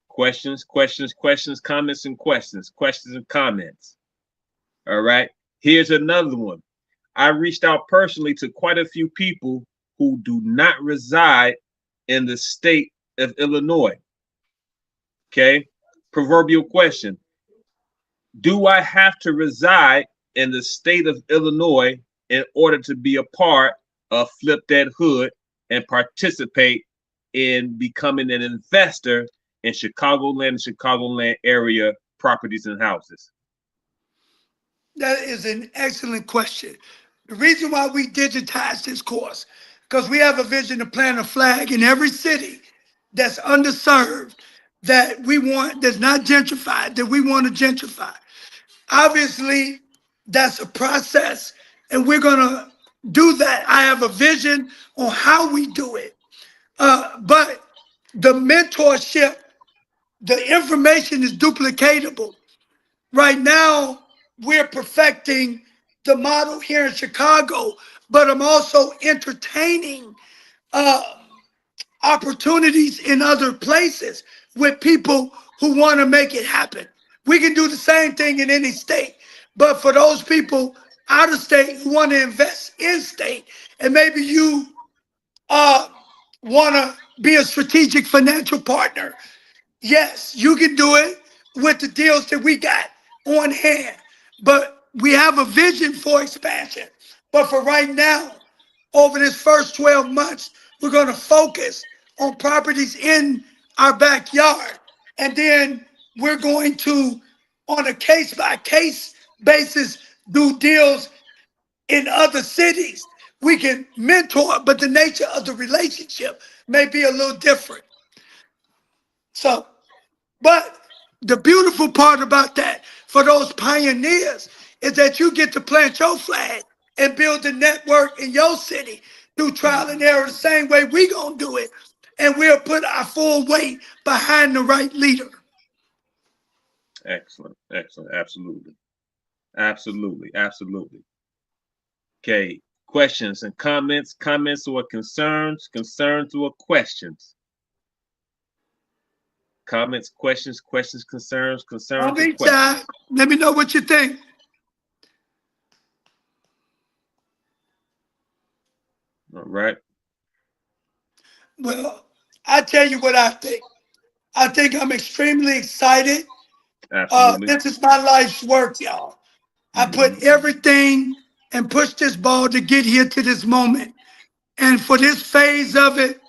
Questions, comments, and questions and comments. All right. Here's another one. I reached out personally to quite a few people who do not reside in the state of Illinois. Okay. Proverbial question. Do I have to reside in the state of Illinois in order to be a part of Flip Dat Hood and participate in becoming an investor in Chicagoland and Chicagoland area properties and houses? That is an excellent question. The reason why we digitized this course, because we have a vision to plant a flag in every city that's underserved, that we want, that's not gentrified, that we want to gentrify. Obviously, that's a process, and we're going to do that. I have a vision on how we do it. But the mentorship, the information is duplicatable. Right now, we're perfecting the model here in Chicago, but I'm also entertaining opportunities in other places with people who want to make it happen. We can do the same thing in any state, but for those people out of state who want to invest in state, and maybe you want to be a strategic financial partner, yes, you can do it with the deals that we got on hand. But we have a vision for expansion. But for right now, over this first 12 months, we're going to focus on properties in our backyard. And then we're going to, on a case by case basis, do deals in other cities. We can mentor, but the nature of the relationship may be a little different. So, but the beautiful part about that for those pioneers is that you get to plant your flag and build a network in your city through trial and error the same way we gonna do it. And we'll put our full weight behind the right leader. Excellent. Excellent. Absolutely. Absolutely. Absolutely. Okay. Questions and comments, comments or concerns, concerns or questions. Comments, questions, concerns, Don't concerns, or be questions. shy. Let me know what you think. All right. Well, I tell you what I think. I think I'm extremely excited. Absolutely. This is my life's work, y'all. I put everything and pushed this ball to get here to this moment. And for this phase of it,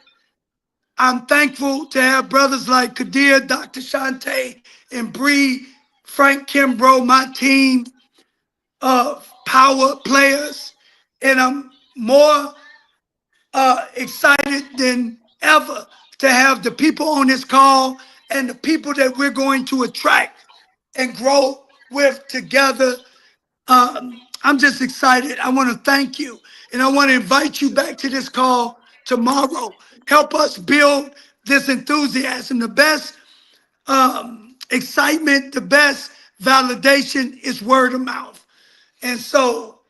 I'm thankful to have brothers like Kadir, Dr. Shante, and Bree, Frank Kimbrough, my team of power players. And I'm more excited than ever to have the people on this call and the people that we're going to attract and grow with together. I'm just excited. I want to thank you. And I want to invite you back to this call tomorrow. Help us build this enthusiasm. The best excitement, the best validation is word of mouth. And so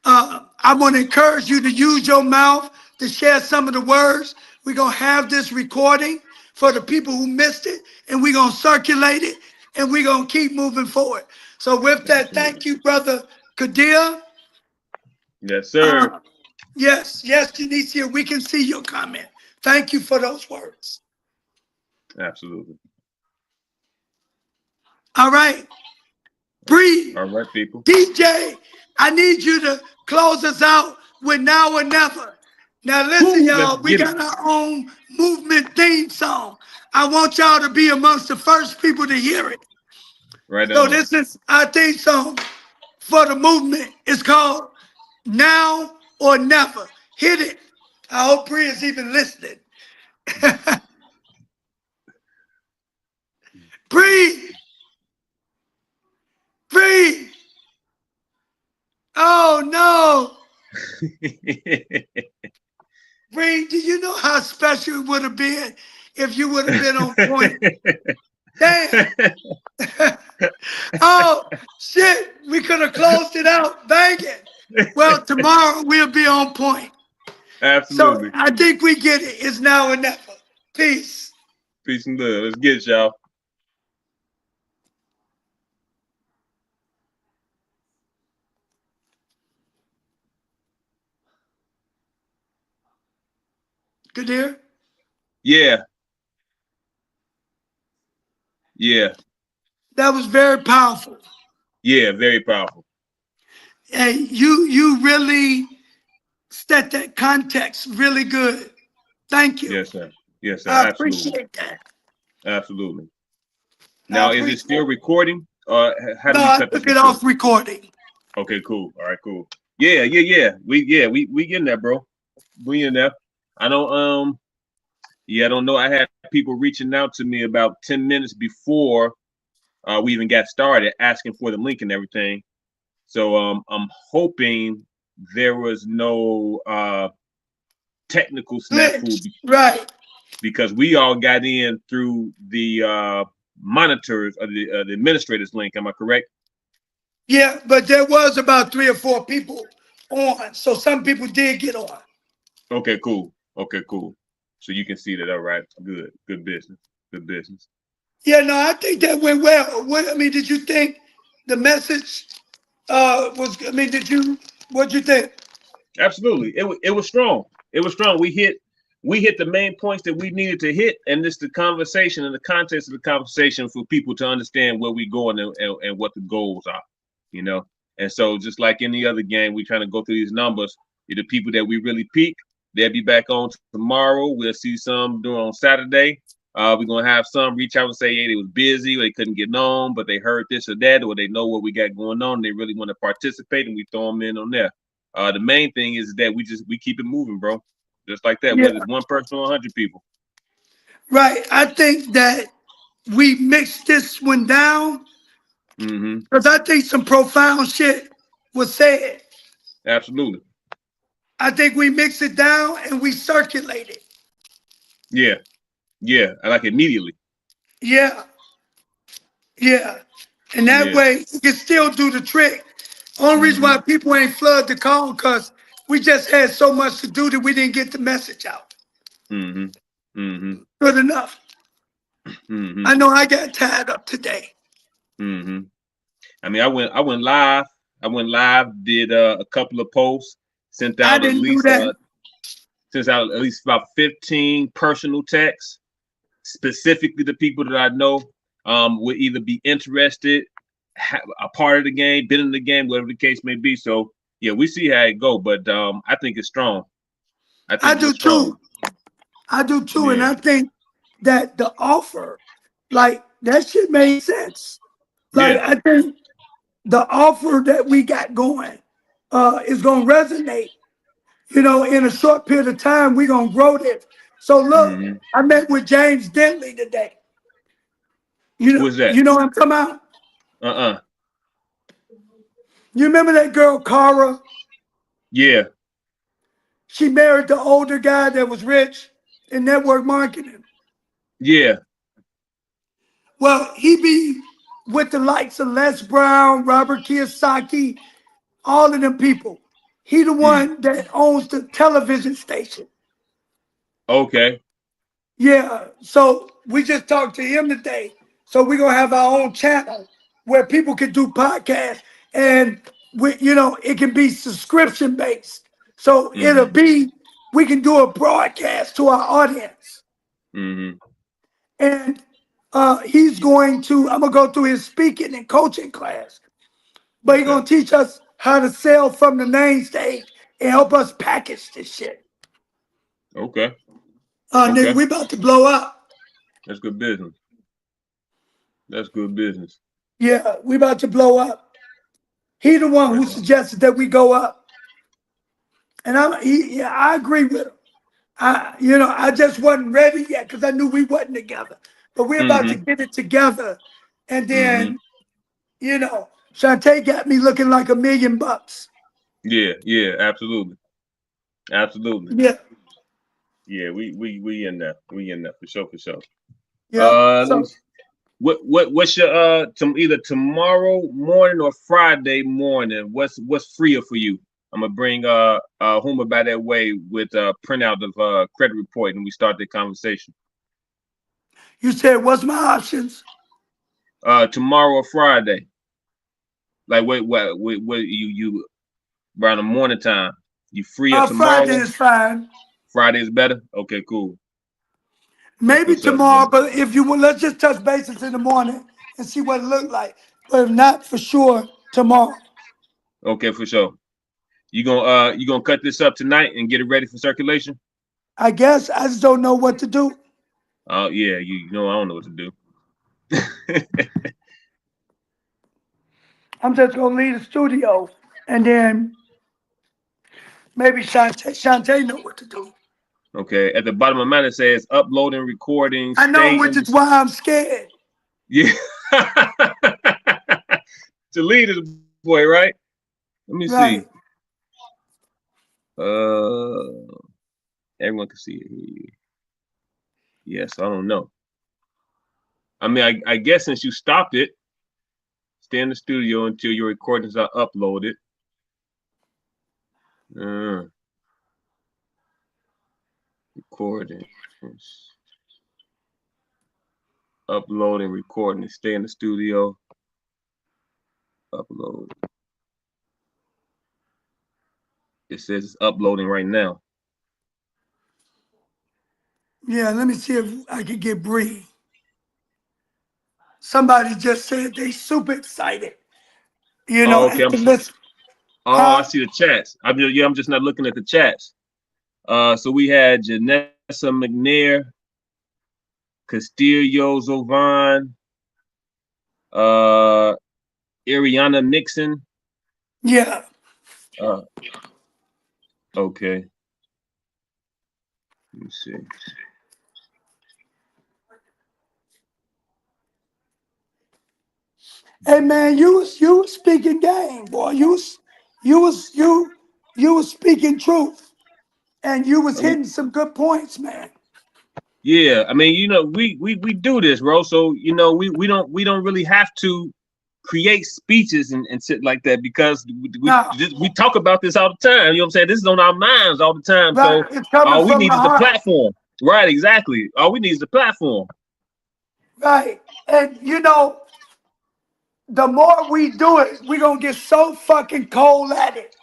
I want to encourage you to use your mouth to share some of the words. We're going to have this recording for the people who missed it, and we're going to circulate it, and we're going to keep moving forward. So with that, thank you, Brother Kadir. Yes, sir. Yes, Janicia, we can see your comment. Thank you for those words. Absolutely. All right. Bree. All right, people. DJ, I need you to close us out with Now or Never. Now listen, y'all, we got our own movement theme song. I want y'all to be amongst the first people to hear it. Right So on. this is our theme song for the movement. It's called Now or Never. Hit it. I hope Bree is even listening. Bree! Bree! Oh no! Bree, do you know how special it would have been if you would have been on point? Damn! Oh shit! We could have closed it out banging. Well, tomorrow we'll be on point. Absolutely. So I think we get it. It's now or never. Peace. Peace and love. Let's get it, y'all. Good hear? Yeah. Yeah. That was very powerful. Yeah, very powerful. And you really set that context really good. Thank you. Yes, sir. Yes, sir. I Absolutely. appreciate that. Absolutely. Now, is it still it. recording? How do No, we I cut this? took it off recording. Okay, cool. All right, cool. Yeah. We getting there, bro. We in there. I don't I don't know. I had people reaching out to me about 10 minutes before we even got started, asking for the link and everything. So I'm hoping there was no technical snafu, right? Because we all got in through the monitors of the administrators link. Am I correct? Yeah, but there was about 3 or 4 people on, so some people did get on. Okay, cool. Okay, cool. So you can see that. All right, good business, good business. Yeah, no, I think that went well. What I mean, did you think the message was? I mean, what'd you think? Absolutely, it was strong. It was strong. We hit the main points that we needed to hit, and this the conversation and the context of the conversation for people to understand where we're going and what the goals are, you know. And so, just like any other game, we're trying to go through these numbers. The people that we really peak, They'll be back on tomorrow. We'll see some doing on Saturday. We're gonna have some reach out and say, hey, they was busy or they couldn't get on, but they heard this or that, or they know what we got going on. They really want to participate, and we throw them in on there. The main thing is that we keep it moving, bro. Just like that, Yeah. whether it's one person or 100 people. Right. I think that we mixed this one down Mm-hmm. because I think some profound shit was said. Absolutely. I think we mix it down and we circulate it. Yeah. Yeah. I like immediately. Yeah. Yeah. And that Yeah. way you can still do the trick. Only reason why people ain't flood the call because we just had so much to do that we didn't get the message out. Mm-hmm. Mm-hmm. Good enough. Mm-hmm. I know I got tied up today. Mm-hmm. I mean, I went live. I went live, did a couple of posts, sent I out didn't do that. at least about 15 personal texts, specifically to people that I know would either be interested, a part of the game, been in the game, whatever the case may be. So yeah, we see how it go, but I think it's strong. I do too. I do too, and Yeah. I think that the offer, like that shit made sense. Like Yeah. I think the offer that we got going is gonna resonate. You know, in a short period of time, we're gonna grow this. So look, Mm-hmm. I met with James Dentley today. Who is that? You know what I'm talking about? Uh-uh. You remember that girl Cara? Yeah. She married the older guy that was rich in network marketing. Yeah. Well, he be with the likes of Les Brown, Robert Kiyosaki, all of them people. He the one that owns the television station. Okay. Yeah, so we just talked to him today. So we're gonna have our own channel where people can do podcasts and it can be subscription based. So it'll be we can do a broadcast to our audience. Mm-hmm. And I'm gonna go through his speaking and coaching class. But he's gonna teach us how to sell from the main stage and help us package this shit. Okay. Nigga, we about to blow up. That's good business. That's good business. Yeah, we about to blow up. He the one who suggested that we go up. And I agree with him. I just wasn't ready yet because I knew we wasn't together. But we're about to get it together. And then, Shantae got me looking like $1 million. Yeah, yeah, absolutely. Absolutely. Yeah. Yeah, we in there. We in there for sure, for sure. Yeah. What's your either tomorrow morning or Friday morning? What's freer for you? I'm gonna bring Homer by that way with a printout of credit report, and we start the conversation. You said what's my options? Tomorrow or Friday. Like what you around the morning time? You free up tomorrow? Friday is fine. Friday is better. Okay, cool. Maybe tomorrow, but if you will, let's just touch bases in the morning and see what it looked like. But if not, for sure tomorrow. Okay, for sure. You gonna cut this up tonight and get it ready for circulation? I guess I just don't know what to do. Oh yeah, you know I don't know what to do. I'm just gonna leave the studio and then maybe Shantae know what to do. Okay, at the bottom of mine it says uploading recordings. I know, which is why I'm scared. Yeah. To lead this boy, right? Let me see. Everyone can see it. Yes, I don't know. I mean, I guess since you stopped it, stay in the studio until your recordings are uploaded. Recordings. Uploading, recording, stay in the studio. Upload. It says it's uploading right now. Yeah, let me see if I can get Bree. Somebody just said they super excited. Okay, after listen. I see the chats. I'm just not looking at the chats. So we had Janessa McNair, Castillo Zovan, Ariana Nixon. Yeah. Okay. Let me see. Hey man, you was speaking game, boy. You was speaking truth, and you was hitting some good points, man. Yeah, I mean, we do this, bro. So we don't really have to create speeches and shit like that because No, we talk about this all the time. You know what I'm saying? This is on our minds all the time. right. So It's coming all we from need the is the heart, platform. Right, exactly. All we need is the platform. right? And the more we do it, we gonna get so fucking cold at it.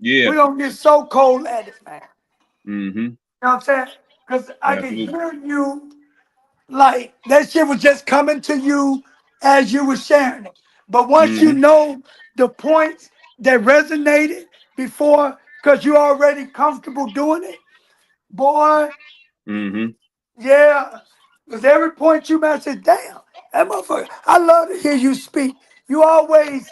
Yeah. We gonna get so cold at it, man. Mm-hmm. You know what I'm saying? Because I can Absolutely. hear you like that shit was just coming to you as you were sharing it. But once you Mm-hmm. know the points that resonated before, because you're already comfortable doing it, boy, Mm-hmm. yeah. Because every point you made, I said, damn, that motherfucker, I love to hear you speak. You always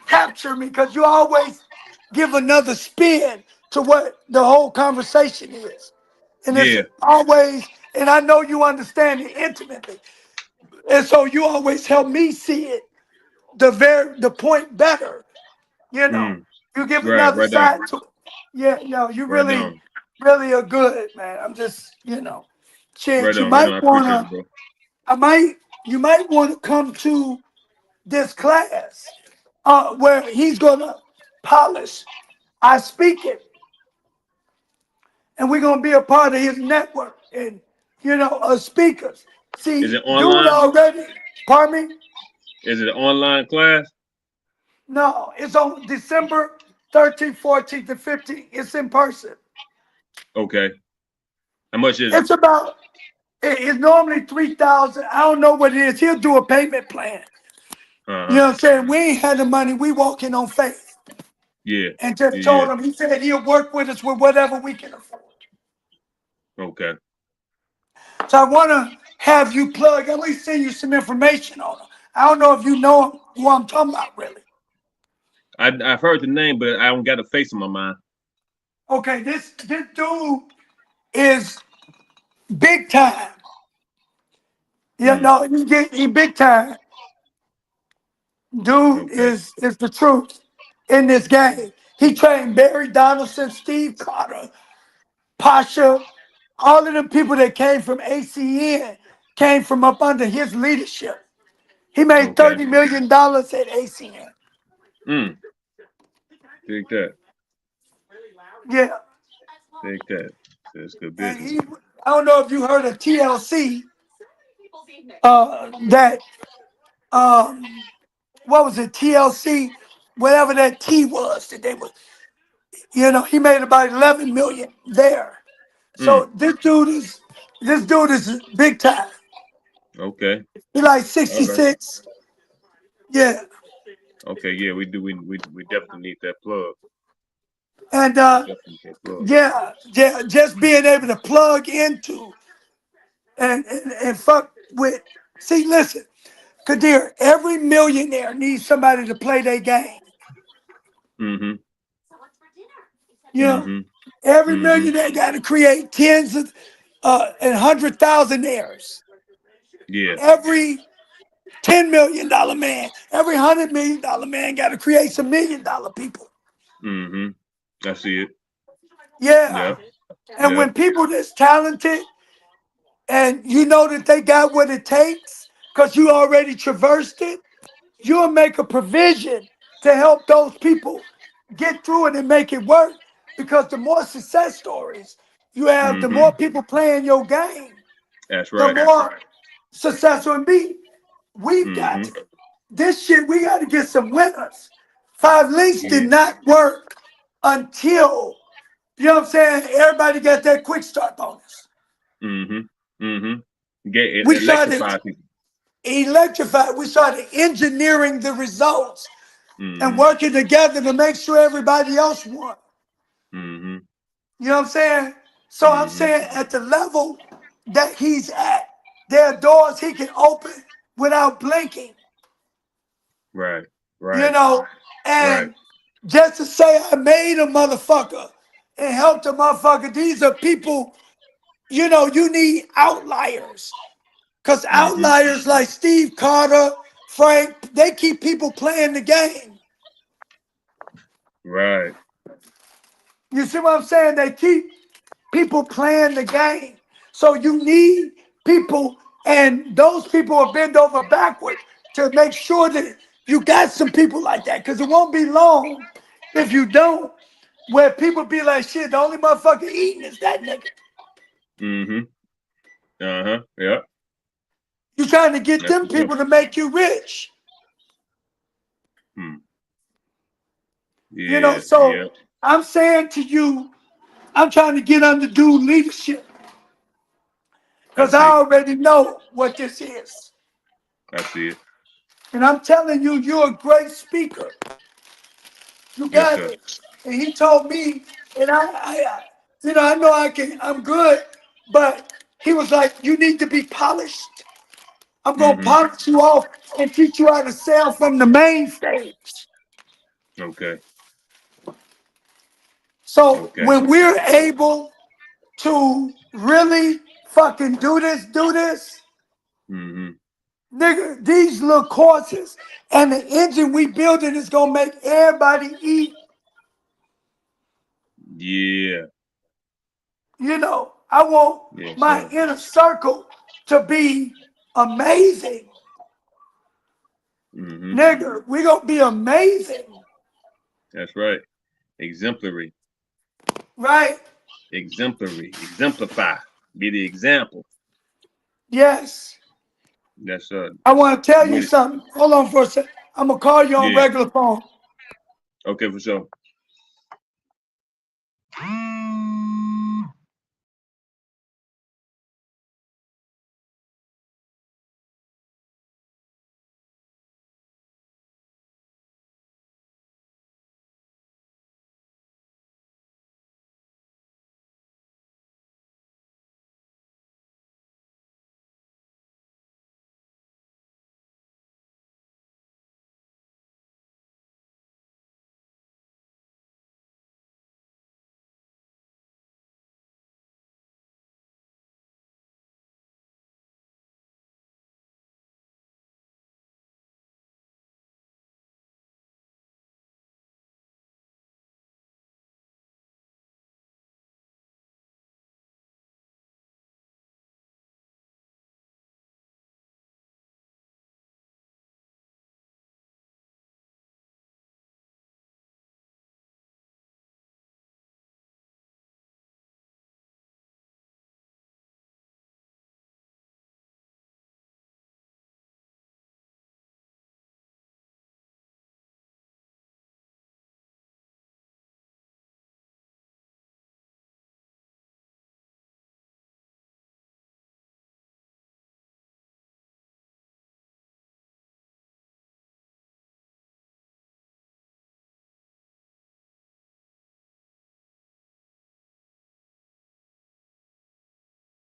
capture me because you always give another spin to what the whole conversation is. And it's Yeah. always, and I know you understand it intimately. And so you always help me see it, the point better. You know, Mm. you give Right. another Right down. side to it. Yeah, you Right really, down. really are good, man. I'm just, Right shit. You down. Right down. might I appreciate wanna, it, bro. you might want to come to this class, where he's gonna polish I speak it, and we're gonna be a part of his network and of speakers. Is See, it dude online? already, pardon me? Is it an online class? No, it's on December 13th, 14th, and 15th. It's in person. Okay. How much is it? It's about, it's normally 3,000. I don't know what it is. He'll do a payment plan. You Uh-huh. know what I'm saying? We ain't had the money. We walking on faith. Yeah. And just Yeah. told Yeah. him, he said he'll work with us with whatever we can afford. Okay. So I want to have you plug, at least send you some information on him. I don't know if you know who I'm talking about, really. I've heard the name, but I don't got a face in my mind. Okay, this dude is big time. Yeah, Mm. no, he big time. Dude Okay. is the truth in this game. He trained Barry Donaldson, Steve Carter, Pasha, all of them people that came from ACN came from up under his leadership. He made Okay. $30 million at ACN. Mm. Take that. Yeah. Take that. That's good And business. I don't know if you heard of TLC, that, what was it, TLC, whatever that T was that they was, he made about 11 million there. Mm. So this dude is big time. Okay. He like All right. 66. Yeah. Okay. Yeah, we do. We definitely need that plug. And We definitely need that plug. yeah, just being able to plug into and fuck with. See, listen, Kadir, every millionaire needs somebody to play their game. Mm-hmm. You know, Mm-hmm. every Mm-hmm. millionaire got to create tens of and 100,000aires. Yeah. Every $10 million man, every $100 million man got to create some $1 million people. Mm-hmm. I see it. Yeah, Yeah. and Yeah. when people that's talented and you know that they got what it takes because you already traversed it, you'll make a provision to help those people get through it and make it work. Because the more success stories you have, the Mm-hmm. more people playing your game, That's the right. more successful and be. We've got Mm-hmm. to, this shit, we got to get some winners. Five links did Yeah. not work until, what I'm saying, everybody got that quick start bonus. Mm-hmm. Mm-hmm. Get it We started electrify people. electrified, we started engineering the results and Mm-hmm. working together to make sure everybody else won. Mm-hmm. You know what I'm saying? So I'm saying at the level that he's at, there are doors he can open without blinking. Right. You Right. know, Right. and just to say I made a motherfucker and helped a motherfucker, these are people, you know, you need outliers. Because outliers like Steve Carter, Frank, they keep people playing the game. Right. You see what I'm saying? They keep people playing the game. So you need people, and those people are bent over backwards to make sure that you got some people like that. Because it won't be long if you don't, where people be like, shit, the only motherfucker eating is that nigga. Yeah. You trying to get That's them for sure. people to make you rich. Yeah. You know, so Yeah. I'm saying to you, I'm trying to get under dude leadership. I Because I see. already know what this is. I see it. And I'm telling you, you're a great speaker. You Yes, got sir. it. And he told me, and you know, I know I'm good, but he was like, you need to be polished. I'm going to polish you off and teach you how to sell from the main stage. Okay. So Okay. when we're able to really fucking do this, nigga, these little courses and the engine we building is going to make everybody eat. Yeah. You know, I want Yes, my sir. inner circle to be amazing. Nigga, we gonna be amazing. That's right. Exemplary. Right? Exemplary. Exemplify. Be the example. Yes. That's I want to tell you with it. something. Hold on for a second. I'm gonna call you on Yeah. regular phone. Okay, for sure.